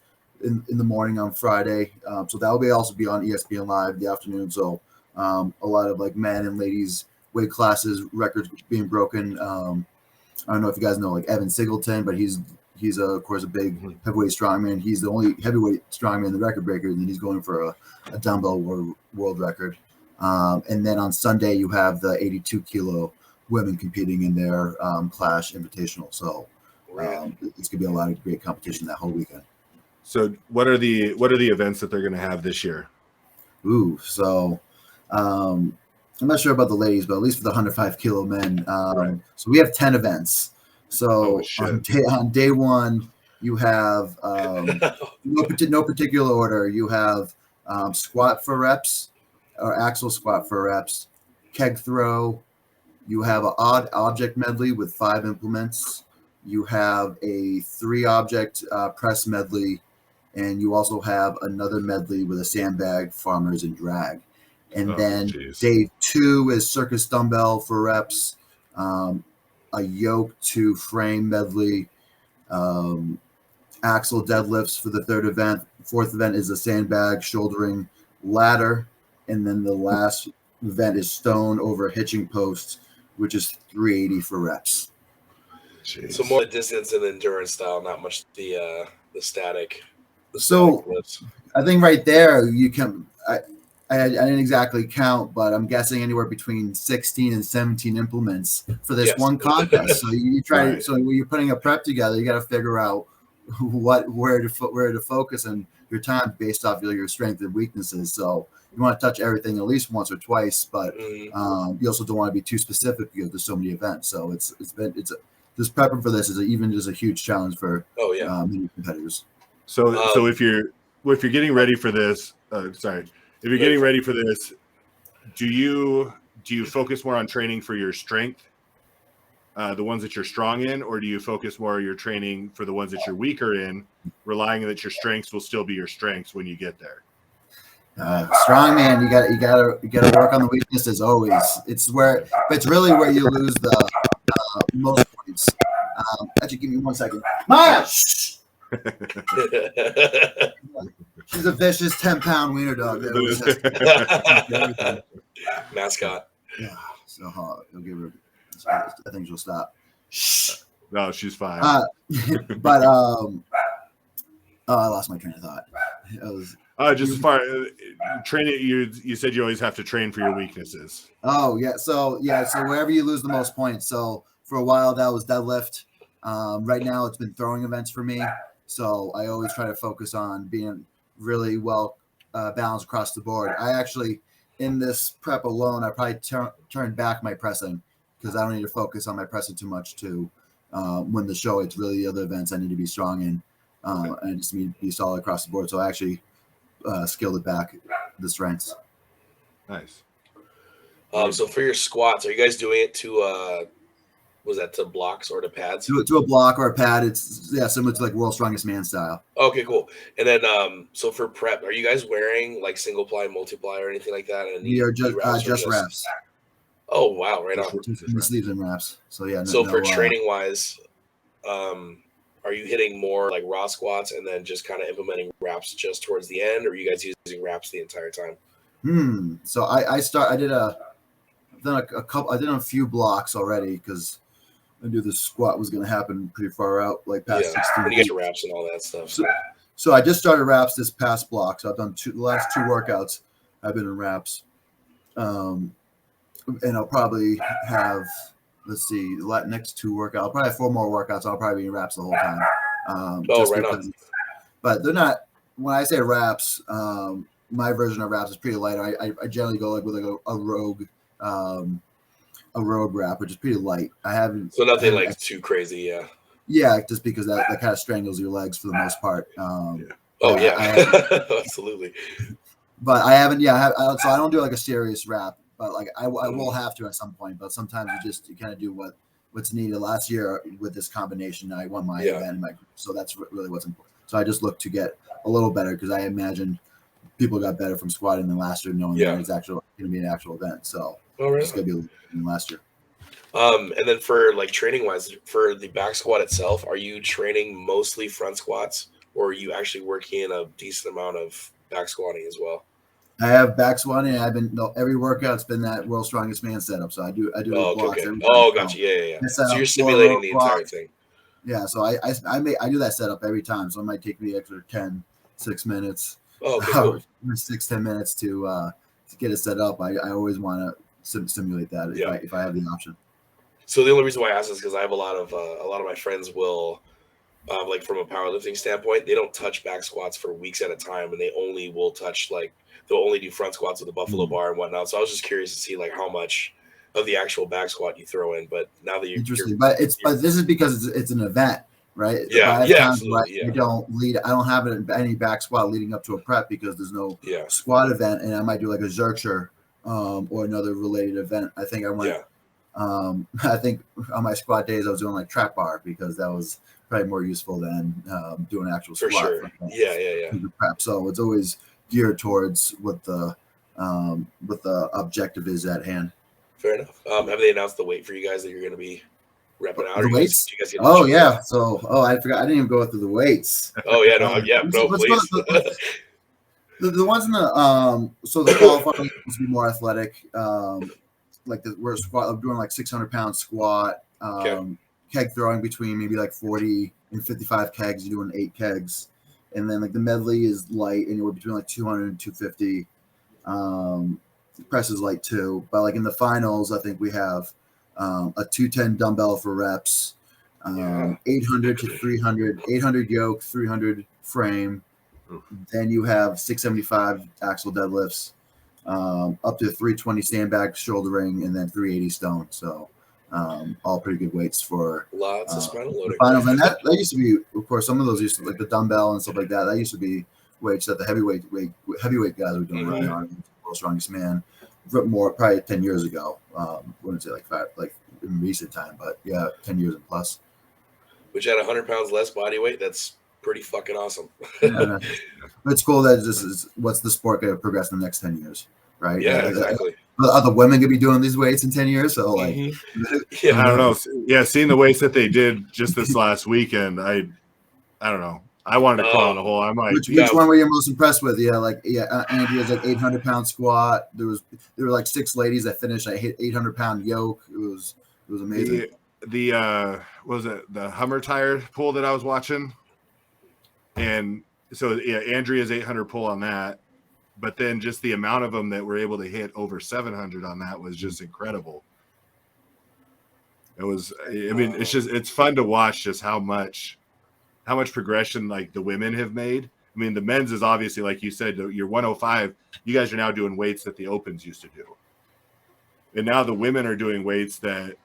in the morning on Friday. So that will also be on ESPN Live in the afternoon. So a lot of like men and ladies weight classes records being broken. I don't know if you guys know like Evan Singleton, but he's of course a big heavyweight strongman. He's the only heavyweight strongman in the record breaker, and then he's going for a dumbbell world record. And then on Sunday you have the 82 kilo women competing in their Clash Invitational. So it's gonna be a lot of great competition that whole weekend. So what are the events that they're gonna have this year? So I'm not sure about the ladies, but at least for the 105 kilo men. So we have 10 events. So on day one, you have no particular order. You have squat for reps or axle squat for reps, keg throw. You have an odd object medley with 5 implements. You have a 3 object press medley, and you also have another medley with a sandbag, farmers, and drag. And then day 2 is circus dumbbell for reps, a yoke to frame medley, axle deadlifts for the 3rd event. 4th event is a sandbag, shouldering, ladder, and then the last event is stone over hitching post, which is 380 for reps. Jeez. So more the distance and endurance style, not much the static. So I think right there you can. I didn't exactly count, but I'm guessing anywhere between 16 and 17 implements for this one contest. So you try. So when you're putting a prep together, you got to figure out where to focus and your time based off your strengths and weaknesses. So you want to touch everything at least once or twice, but you also don't want to be too specific because there's so many events. So this prepping for this is even just a huge challenge for many competitors. So if you're getting ready for this, if you're getting ready for this, do you focus more on training for your strength, the ones that you're strong in, or do you focus more on your training for the ones that you're weaker in, relying that your strengths will still be your strengths when you get there? Strong man, you got to work on the weaknesses always. It's really where you lose the most points. Actually, give me 1 second. Maya, shh. She's a vicious 10-pound wiener dog. Mascot. Yeah, so you'll give her. I think she'll stop. No, she's fine. But I lost my train of thought. Just as far training, you said you always have to train for your weaknesses. Oh yeah, so wherever you lose the most points. So for a while that was deadlift. Right now it's been throwing events for me. So I always try to focus on being really well balanced across the board. I actually, in this prep alone, I probably turned back my pressing because I don't need to focus on my pressing too much to win the show. It's really the other events I need to be strong in. And I just need to be solid across the board. So I actually scaled it back, the strengths. Nice. So for your squats, are you guys doing it to was that to blocks or to pads? To a block or a pad. It's similar to like World's Strongest Man style. Okay, cool. And then so for prep, are you guys wearing like single ply, multiply, or anything like that? And we are just reps. Oh wow, right on. Sleeves and reps. So yeah. For training wise, are you hitting more like raw squats and then just kind of implementing reps just towards the end, or are you guys using reps the entire time? So I've done a few blocks already because I knew the squat was going to happen pretty far out, like past 16 when you get your wraps and all that stuff. So I just started wraps this past block. So I've done the last 2 workouts. I've been in wraps. And I'll probably have, let's see, the next 2 workouts. I'll probably have 4 more workouts. I'll probably be in wraps the whole time. Right on. But they're not, when I say wraps, my version of wraps is pretty light. I generally go like with like a road wrap, which is pretty light. So nothing like too crazy, yeah. Yeah, just because that kind of strangles your legs for the most part. Absolutely. But I haven't. Yeah, so I don't do like a serious wrap, but like I will have to at some point. But sometimes you kind of do what's needed. Last year with this combination, I won my event, so that's really what's important. So I just look to get a little better because I imagine people got better from squatting than last year, knowing that it's actually going to be an actual event. So it's going to be a little better than last year. And then for like training wise, for the back squat itself, are you training mostly front squats, or are you actually working in a decent amount of back squatting as well? I have back squatting. Every workout's been that World's Strongest Man setup. So I do blocks. Okay. Gotcha. Yeah. So you're simulating the entire thing. Yeah. So I do that setup every time. So it might take me extra 6 minutes. Oh, okay, cool. 6-10 minutes to get it set up. I always want to simulate that if I have the option. So the only reason why I ask is because I have a lot of my friends will, like from a powerlifting standpoint, they don't touch back squats for weeks at a time, and they only will touch they'll only do front squats with the buffalo bar and whatnot. So I was just curious to see like how much of the actual back squat you throw in. But now that interesting, but this is because it's an event, right? Absolutely. I don't have any back squat leading up to a prep because there's no squat event, and I might do like a Zercher or another related event. I think I went. I think on my squat days I was doing like trap bar because that was probably more useful than doing actual squat. For sure. Prep. So it's always geared towards what the objective is at hand. Fair enough. Have they announced the weight for you guys that you're going to be repping out? The weights? Yeah. So I forgot. I didn't even go through the weights. Please. The ones in the so the qualifying to be more athletic. We're doing like 600-pound squat, keg throwing between maybe like 40 and 55 kegs. You're doing 8 kegs, and then like the medley is light, and we're between like 200 and 250. Press is light too, but like in the finals, I think we have a 210 dumbbell for reps, 800 to 300, 800 yoke, 300 frame. Then you have 675 axle deadlifts. Up to 320 sandbag shouldering, and then 380 stone. So all pretty good weights for lots of spinal loading. Finals. And that used to be, of course, some of those used to like the dumbbell and stuff like that. That used to be weights that the heavyweight guys were doing right on World's Strongest Man. More probably 10 years ago. Wouldn't say like in recent time, but 10 years and plus. Which had 100 pounds less body weight. That's pretty fucking awesome. But it's cool that this is what's the sport going to progress in the next 10 years, right? Yeah, exactly. Other women going to be doing these weights in 10 years, so like, I don't know. Yeah, seeing the weights that they did just this last weekend, I don't know. I wanted to crawl in a hole. I'm like, which one were you most impressed with? Andrea's like 800-pound squat. There were like 6 ladies that finished. I hit 800-pound yoke. It was amazing. The what was it, the Hummer tire pull that I was watching? And so, Andrea's 800 pull on that, but then just the amount of them that were able to hit over 700 on that was just incredible. It was, it's fun to watch just how much progression like the women have made. I mean, the men's is obviously, like you said, you're 105. You guys are now doing weights that the opens used to do. And now the women are doing weights that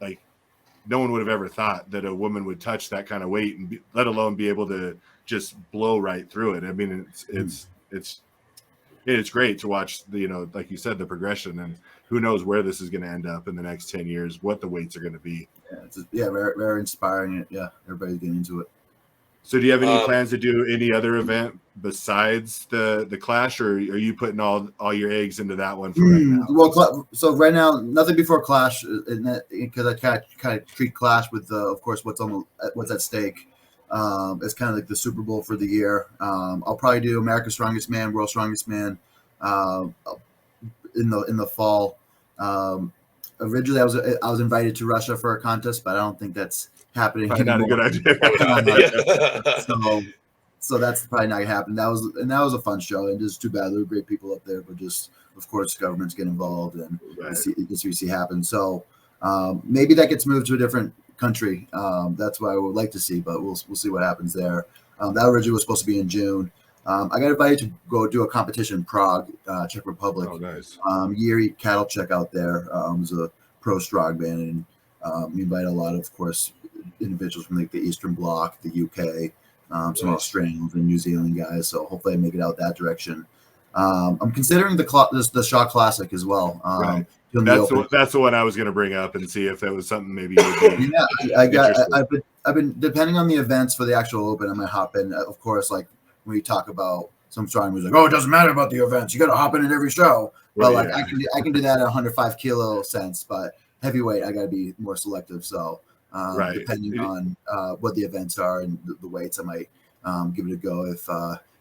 like no one would have ever thought that a woman would touch that kind of weight and let alone be able to just blow right through it. I mean, it's great to watch the, like you said, the progression, and who knows where this is going to end up in the next 10 years, what the weights are going to be. Very, very inspiring. Yeah. Everybody's getting into it. So do you have any plans to do any other event besides the Clash, or are you putting all your eggs into that one for right now? Well, so right now, nothing before Clash, because I kind of treat Clash with, of course, what's at stake. It's kind of like the Super Bowl for the year. I'll probably do America's Strongest Man, World's Strongest Man in the fall. originally I was invited to Russia for a contest, but I don't think that's happening Probably not a anymore. good idea. So that's probably not gonna happen. That was a fun show, and just too bad there were great people up there, but just of course governments get involved and you see happen. So maybe that gets moved to a different country. That's what I would like to see, but we'll see what happens there. That originally was supposed to be in June. I got invited to go do a competition in Prague, Czech Republic. Oh, nice. Yuri Cattle Check out there was a pro strongman, and we invited a lot of course, individuals from like the Eastern Bloc, the UK, some Australians and New Zealand guys. So hopefully I make it out that direction. I'm considering the Shaw Classic as well. Right. That's the one I was going to bring up and see if it was something maybe you would be I've been depending on the events for the actual Open, I might hop in. Of course, like when you talk about some strongman like, oh, it doesn't matter about the events, you got to hop in every show. But like I can do that at 105 kilo sense, but heavyweight I got to be more selective. So depending on what the events are and the weights, I might give it a go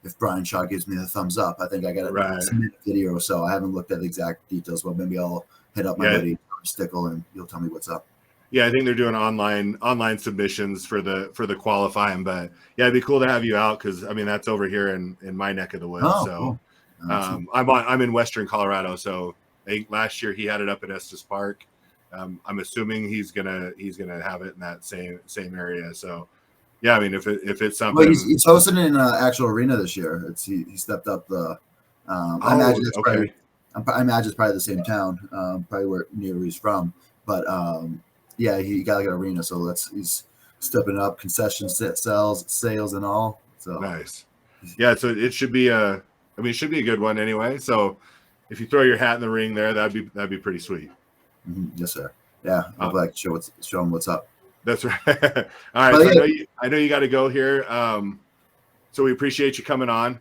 if Brian Shaw gives me the thumbs up. I think I got a video or so. I haven't looked at the exact details, but maybe I'll hit up my buddy Stickle and you'll tell me what's up. Yeah, I think they're doing online submissions for the qualifying, but yeah, it'd be cool to have you out because I mean that's over here in my neck of the woods. Cool. I'm in Western Colorado, so I think last year he had it up at Estes Park. I'm assuming he's gonna have it in that same area. So yeah, I mean if it's something. Well, he's hosting in an actual arena this year. He stepped up the. I imagine it's probably the same town, probably near where he's from, but. Yeah, he got like an arena, so he's stepping up concessions, sales, and all. So nice. Yeah, so it should be a good one anyway. So if you throw your hat in the ring there, that'd be pretty sweet. Mm-hmm. Yes, sir. Yeah, I'd like to show him what's up. That's right. All right. So I know you got to go here. So we appreciate you coming on.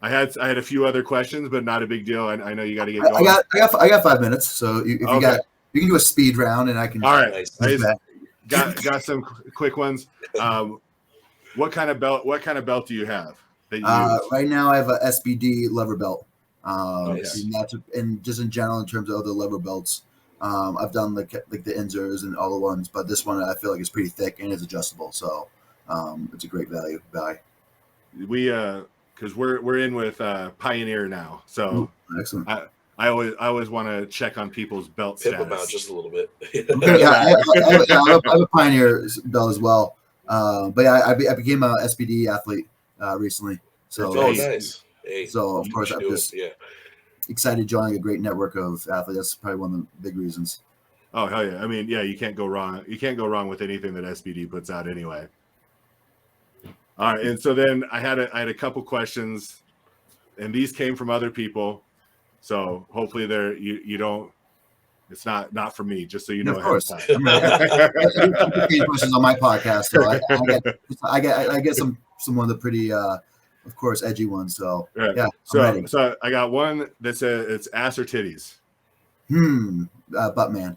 I had a few other questions, but not a big deal. I know you got to get going. I got 5 minutes. So if you got. You can do a speed round, and I can. All right, got some quick ones. What kind of belt do you have? Right now, I have a SBD lever belt. Nice. And just in general, in terms of other lever belts, I've done like the Inzers and all the ones, but this one I feel like is pretty thick and is adjustable, so it's a great value. We because we're in with Pioneer now, so excellent. I always want to check on people's belt status. Pimp them out just a little bit. I have a Pioneer belt as well. But yeah, I became a SBD athlete recently. So nice. Hey, so of course I'm just excited joining a great network of athletes. That's probably one of the big reasons. Oh hell yeah! I mean, yeah, you can't go wrong. You can't go wrong with anything that SBD puts out anyway. All right, and so then I had a couple questions, and these came from other people. So hopefully you don't. It's not for me, just so you know. Of course, I get questions on my podcast, so I get some of the pretty, of course, edgy ones. So yeah. So I got one that says it's ass or titties. Butt man.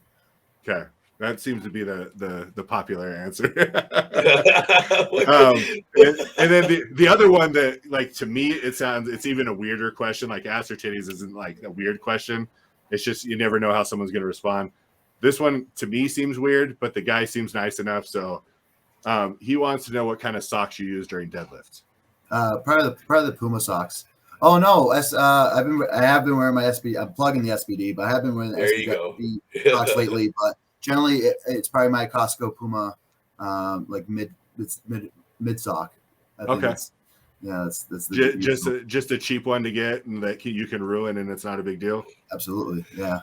Okay, that seems to be the popular answer. And then the other one that, like, to me it's even a weirder question. Like ass or titties isn't like a weird question. It's just you never know how someone's going to respond. This one to me seems weird, but the guy seems nice enough. So he wants to know what kind of socks you use during deadlift. Probably the Puma socks. Oh no, I have been wearing my SBD. I'm plugging the SBD, but I have been wearing the SBD socks lately. But generally, it's probably my Costco Puma, like mid sock. Okay. That's just a cheap one to get and that you can ruin, and it's not a big deal. Absolutely, yeah.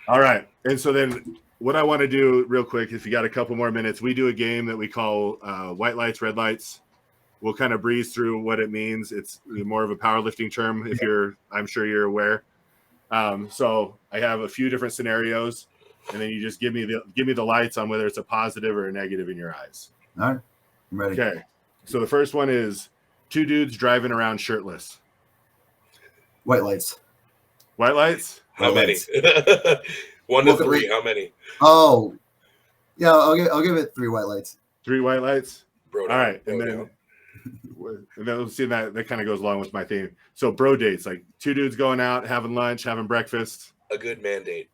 All right, and so then what I want to do real quick, if you got a couple more minutes, we do a game that we call white lights, red lights. We'll kind of breeze through what it means. It's more of a powerlifting term, I'm sure you're aware. So I have a few different scenarios, and then you just give me the lights on whether it's a positive or a negative in your eyes. All right, I'm ready. Okay. So the first one is 2 dudes driving around shirtless. White lights. White lights? How many? 1 to 3. How many? Oh, yeah. I'll give it 3 white lights. 3 white lights. Bro, all right, and then we'll see that kind of goes along with my theme. So bro dates, like 2 dudes going out, having lunch, having breakfast. A good man date.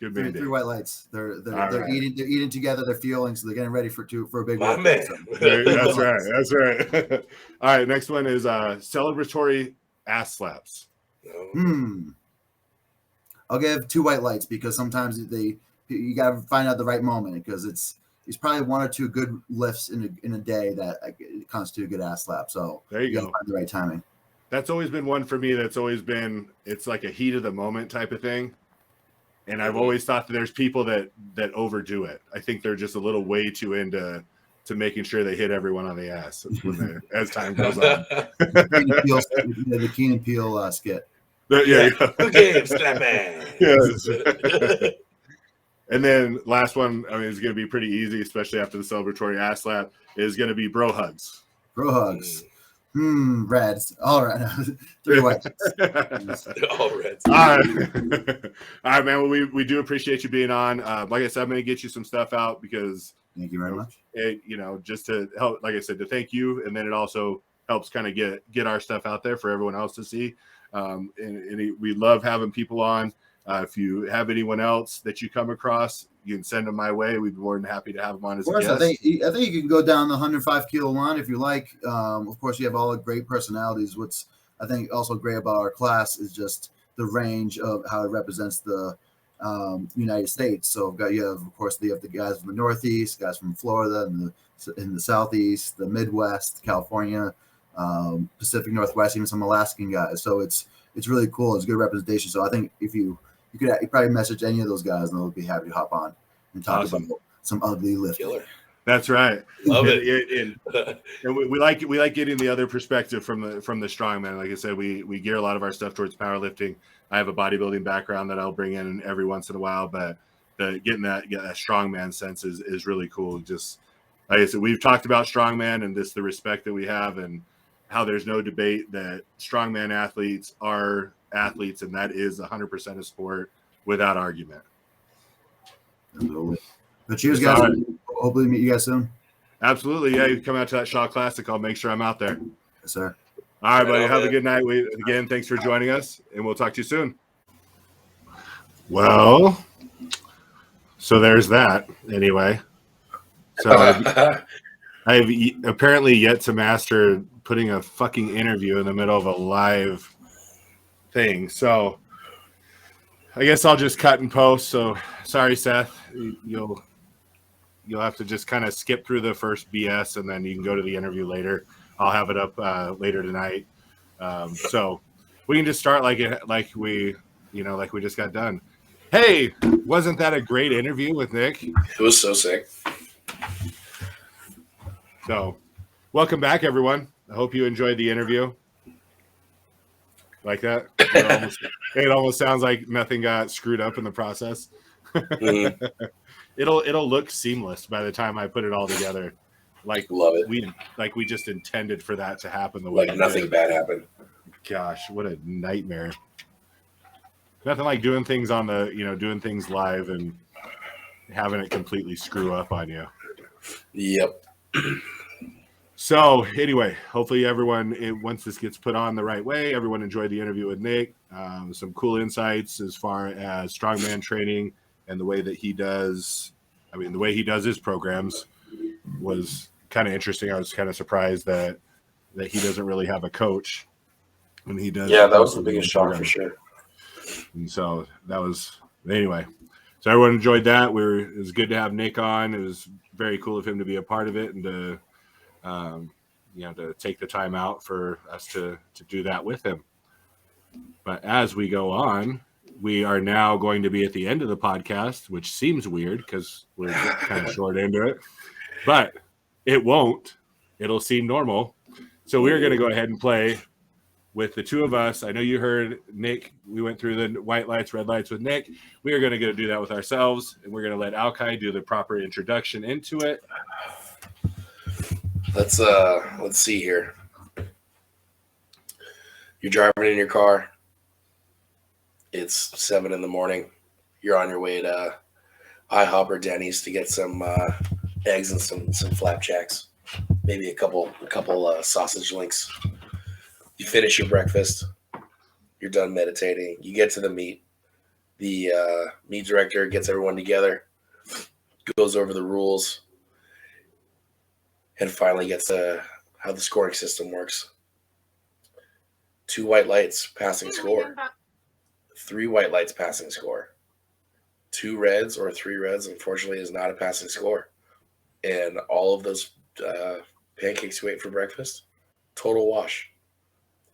Good three mandate. white lights. They're right. eating together. They're fueling, so they're getting ready for a big My workout. man. So. That's right. That's right. All right. Next one is celebratory ass slaps. I'll give 2 white lights because sometimes you got to find out the right moment because it's probably 1 or 2 good lifts in a day that constitute a good ass slap. So there you go. Find the right timing. That's always been one for me. That's always been, it's like a heat of the moment type of thing. And I've always thought that there's people that overdo it. I think they're just a little way too into making sure they hit everyone on the ass as time goes on. The Key and Peele skit. Yeah. Okay, slap man. Yes. And then last one, I mean, it's going to be pretty easy, especially after the celebratory ass slap, is going to be bro hugs. Bro hugs. Reds. All right. 3 whites. All reds. All right. All right, man. Well, we do appreciate you being on. Like I said, I'm going to get you some stuff out because thank you very much. Just to help, like I said, to thank you. And then it also helps kind of get our stuff out there for everyone else to see. We love having people on. If you have anyone else that you come across, you can send them my way. We'd be more than happy to have them on as a guest. I think you can go down the 105 kilo line if you like. Of course, you have all the great personalities. What's I think also great about our class is just the range of how it represents the United States. So you have the guys from the Northeast, guys from Florida, and in the Southeast, the Midwest, California, Pacific Northwest, even some Alaskan guys. So it's really cool. It's good representation. So I think if you could probably message any of those guys and they'll be happy to hop on and talk about some ugly lifting. Killer. That's right. Love it. And we like getting the other perspective from the strongman. Like I said, we gear a lot of our stuff towards powerlifting. I have a bodybuilding background that I'll bring in every once in a while, but getting that strongman sense is really cool. Just like I said, we've talked about strongman and the respect that we have and how there's no debate that strongman athletes are athletes, and that is 100% a sport without argument. Absolutely. But cheers, guys. Right. Hopefully meet you guys soon. Absolutely. Yeah, you come out to that Shaw Classic. I'll make sure I'm out there. Yes, sir. All right, buddy. Have a good night. Again, thanks for joining us, and we'll talk to you soon. Well, so there's that. Anyway, so I've apparently yet to master putting a fucking interview in the middle of a live thing. So I guess I'll just cut and post. So sorry, Seth. You'll have to just kind of skip through the first BS, and then you can go to the interview later. I'll have it up later tonight. So we can just start like we just got done. Hey, wasn't that a great interview with Nick? It was so sick. So welcome back, everyone. I hope you enjoyed the interview. Like that? It almost sounds like nothing got screwed up in the process. Mm-hmm. It'll look seamless by the time I put it all together. Like love it. We just intended for that to happen the way nothing bad happened. Gosh, what a nightmare. Nothing like doing things doing things live and having it completely screw up on you. Yep. So anyway, hopefully everyone, once this gets put on the right way, everyone enjoyed the interview with Nick. Some cool insights as far as strongman training and the way that he does. I mean, the way he does his programs was kind of interesting. I was kind of surprised that he doesn't really have a coach when he does. Yeah, that was the biggest shock for sure. And so that was anyway. So everyone enjoyed that. It was good to have Nick on. It was very cool of him to be a part of it and to take the time out for us to do that with him. But as we go on, we are now going to be at the end of the podcast, which seems weird because we're kind of short into it, but it won't. It'll seem normal. So we're going to go ahead and play with the two of us. I know you heard Nick. We went through the white lights, red lights with Nick. We are going to go do that with ourselves, and we're going to let Alkai do the proper introduction into it. Let's see here. You're driving in your car. It's 7 a.m. You're on your way to IHOP or Denny's to get some eggs and some flapjacks, maybe a couple sausage links. You finish your breakfast. You're done meditating. You get to the meet. The meet director gets everyone together, goes over the rules, and finally gets how the scoring system works. 2 white lights, passing score. 3 white lights, passing score. 2 reds or 3 reds, unfortunately, is not a passing score. And all of those pancakes you ate for breakfast, total wash.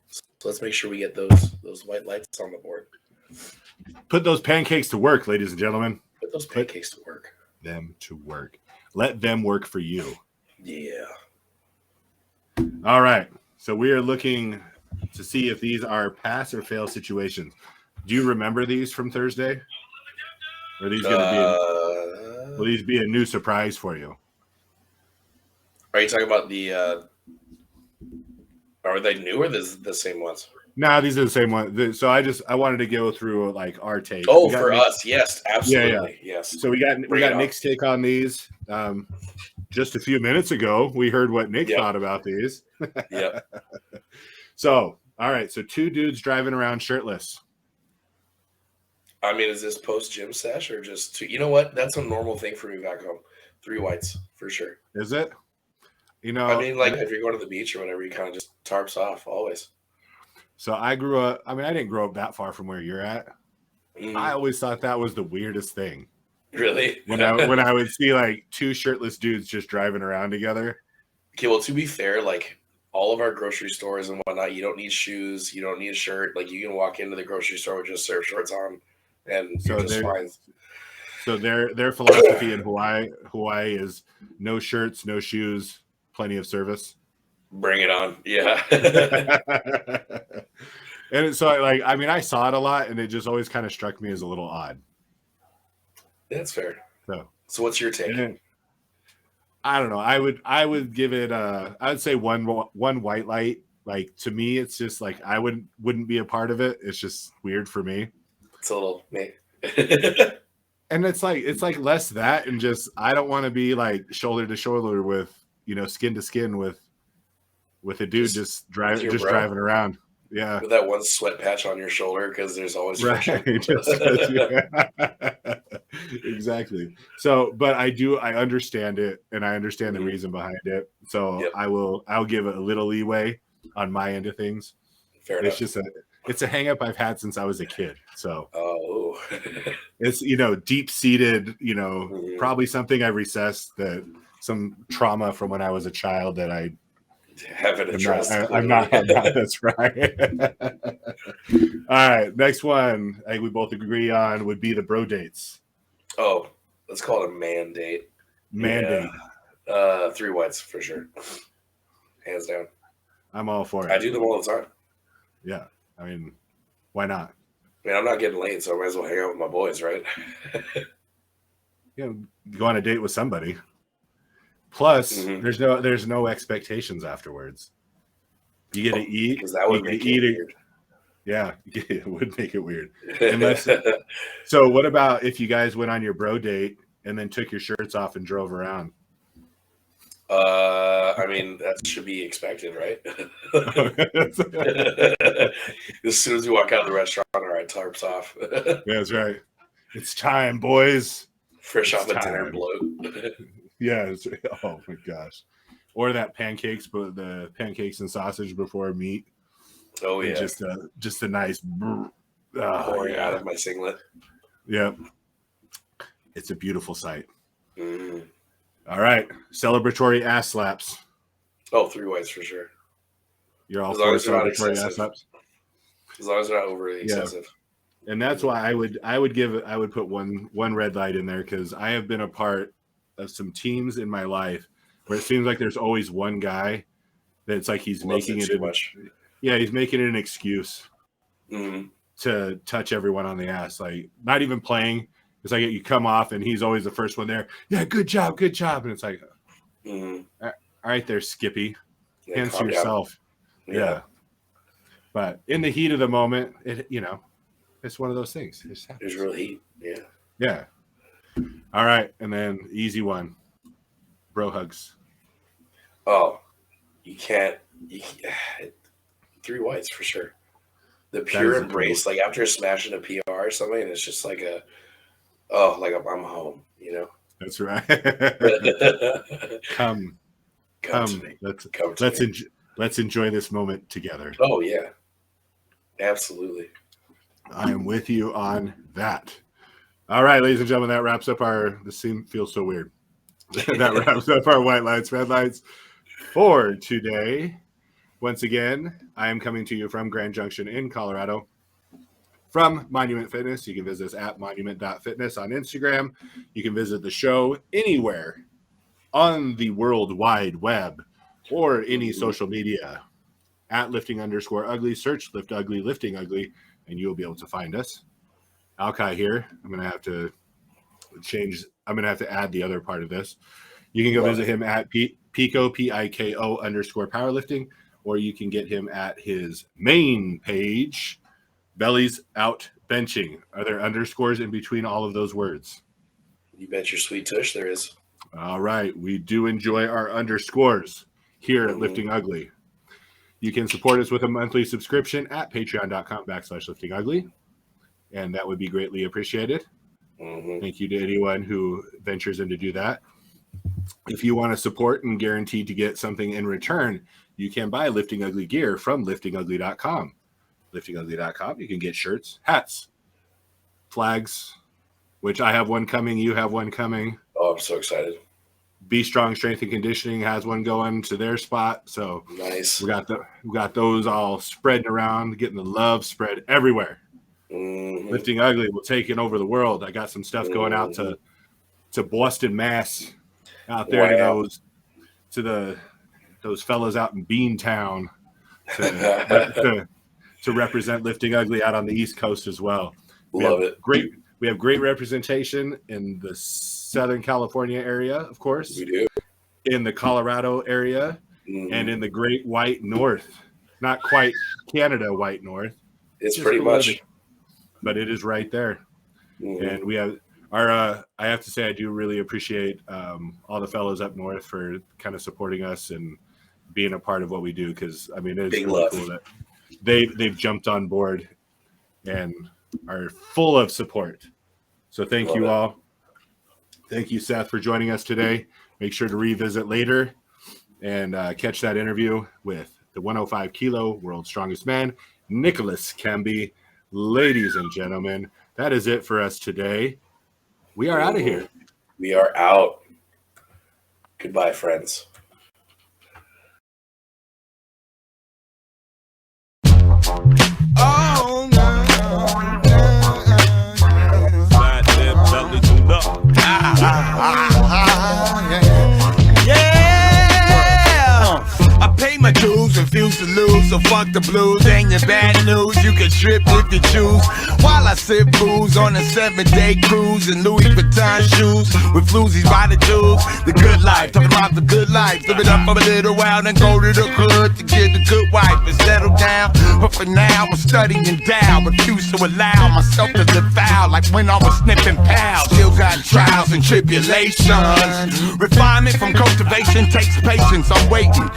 So let's make sure we get those white lights on the board. Put those pancakes to work, ladies and gentlemen. Put those pancakes to work. Them to work. Let them work for you. Yeah. All right. So we are looking to see if these are pass or fail situations. Do you remember these from Thursday? Or are these going to be will these be a new surprise for you? Are you talking about are they new or the same ones? No, these are the same ones. So I wanted to go through like our take. Oh, for us, yes, absolutely, yes. So we got Nick's take on these. Just a few minutes ago, we heard what Nick thought about these. Yeah. So, all right. So 2 dudes driving around shirtless. I mean, is this post gym sesh or just 2? You know what? That's a normal thing for me back home. 3 whites for sure. Is it? You know, I mean, like if you're going to the beach or whatever, you kind of just tarps off always. So I grew up. I mean, I didn't grow up that far from where you're at. I always thought that was the weirdest thing. Really? When I would see like 2 shirtless dudes just driving around together. Okay, well, to be fair, like all of our grocery stores and whatnot, you don't need shoes, you don't need a shirt. Like you can walk into the grocery store with just surf shorts on, and you're just fine. So their philosophy in Hawaii is no shirts, no shoes, plenty of service. Bring it on, yeah. And so, like, I mean, I saw it a lot, and it just always kind of struck me as a little odd. That's fair. So what's your take? Then, I don't know. I would give it I would say one white light. Like to me, it's just like I wouldn't be a part of it. It's just weird for me. It's a little me. And it's like less that and just I don't want to be like shoulder to shoulder with skin to skin with a dude just driving around. Yeah, with that one sweat patch on your shoulder because there's always friction. Exactly. So, but I understand it, and I understand the reason behind it. So I'll give it a little leeway on my end of things. Fair enough. It's a hang up I've had since I was a kid. So it's deep seated. Probably something I recessed some trauma from when I was a child that I haven't addressed. I'm not. That's right. All right. Next one I think we both agree on would be the bro dates. Oh, let's call it a mandate. Mandate. 3 whites for sure. Hands down. I'm all for it. I do them all the time. Yeah. I mean, why not? I mean, I'm not getting laid, so I might as well hang out with my boys, right? Go on a date with somebody. Plus, there's no expectations afterwards. You get to eat. Because that would make it weird. Yeah, it would make it weird. So what about if you guys went on your bro date and then took your shirts off and drove around? I mean, that should be expected, right? As soon as we walk out of the restaurant, all right, tarps off. Yeah, that's right. It's time, boys. Fresh off a dinner bloat. Yeah. Oh my gosh. Or that the pancakes and sausage before meat. Oh yeah. And just a nice pouring out of my singlet. Yep. It's a beautiful sight. All right. Celebratory ass slaps. Oh, 3 whites for sure. You're all for celebratory ass slaps? As long as they're not overly excessive. And that's why I would put one red light in there because I have been a part of some teams in my life where it seems like there's always one guy that's like he's making it too much. Yeah, he's making it an excuse to touch everyone on the ass. Like not even playing. It's like you come off and he's always the first one there. Yeah, good job. And it's like, all right there, Skippy. Hands to yourself. Yeah. But in the heat of the moment, it's one of those things. There's real heat. Yeah. Yeah. All right. And then easy one. Bro hugs. Oh, you can't 3 whites for sure. The pure embrace, like after smashing a PR or something, and it's just like I'm home, you know. That's right. Come to me. Let's enjoy this moment together. Oh yeah, absolutely. I am with you on that. All right, ladies and gentlemen, that wraps up the scene feels so weird. That wraps up our white lights, red lights for today. Once again, I am coming to you from Grand Junction in Colorado from Monument Fitness. You can visit us at monument.fitness on Instagram. You can visit the show anywhere on the World Wide Web or any social media at lifting_ugly. Search Lift Ugly, Lifting Ugly, and you'll be able to find us. Alkai here. I'm going to have to add the other part of this. You can go visit him at Pico, Piko _powerlifting, or you can get him at his main page, Bellies Out Benching. Are there underscores in between all of those words? You bet your sweet tush there is. All right. We do enjoy our underscores here at Lifting Ugly. You can support us with a monthly subscription at patreon.com/liftingugly, and that would be greatly appreciated. Thank you to anyone who ventures in to do that. If you want to support and guaranteed to get something in return, you can buy Lifting Ugly gear from liftingugly.com. Liftingugly.com, you can get shirts, hats, flags, which I have one coming, you have one coming. Oh, I'm so excited. Be Strong Strength and Conditioning has one going to their spot. So nice. We got those all spreading around, getting the love spread everywhere. Lifting Ugly will take it over the world. I got some stuff going out to Boston, Mass, out there to those fellas out in Beantown to represent Lifting Ugly out on the East Coast as well. We have great representation in the Southern California area, of course. We do. In the Colorado area and in the Great White North. Not quite Canada White North. It's pretty much. But it is right there. And we have I have to say, I do really appreciate all the fellows up north for kind of supporting us and being a part of what we do. Because, I mean, it's really cool that they've jumped on board and are full of support. So thank you all. Thank you, Seth, for joining us today. Make sure to revisit later and catch that interview with the 105 kilo world's strongest man, Nicolas Camby. Ladies and gentlemen, that is it for us today. We are out of here. We are out. Goodbye, friends. Oh, no. Slide that belly to the I pay my dues, refuse to lose, so fuck the blues. Ain't your bad news, you can trip if you choose. While I sip booze on a 7-day cruise in Louis Vuitton shoes with floozies by the jewels. The good life, talking about the good life. Live it up for a little while, then go to the hood to get the good wife and settle down. But for now, I'm studying down, refuse to allow myself to live foul like when I was sniffing pals. Still got trials and tribulations. Refinement from cultivation takes patience, I'm waiting.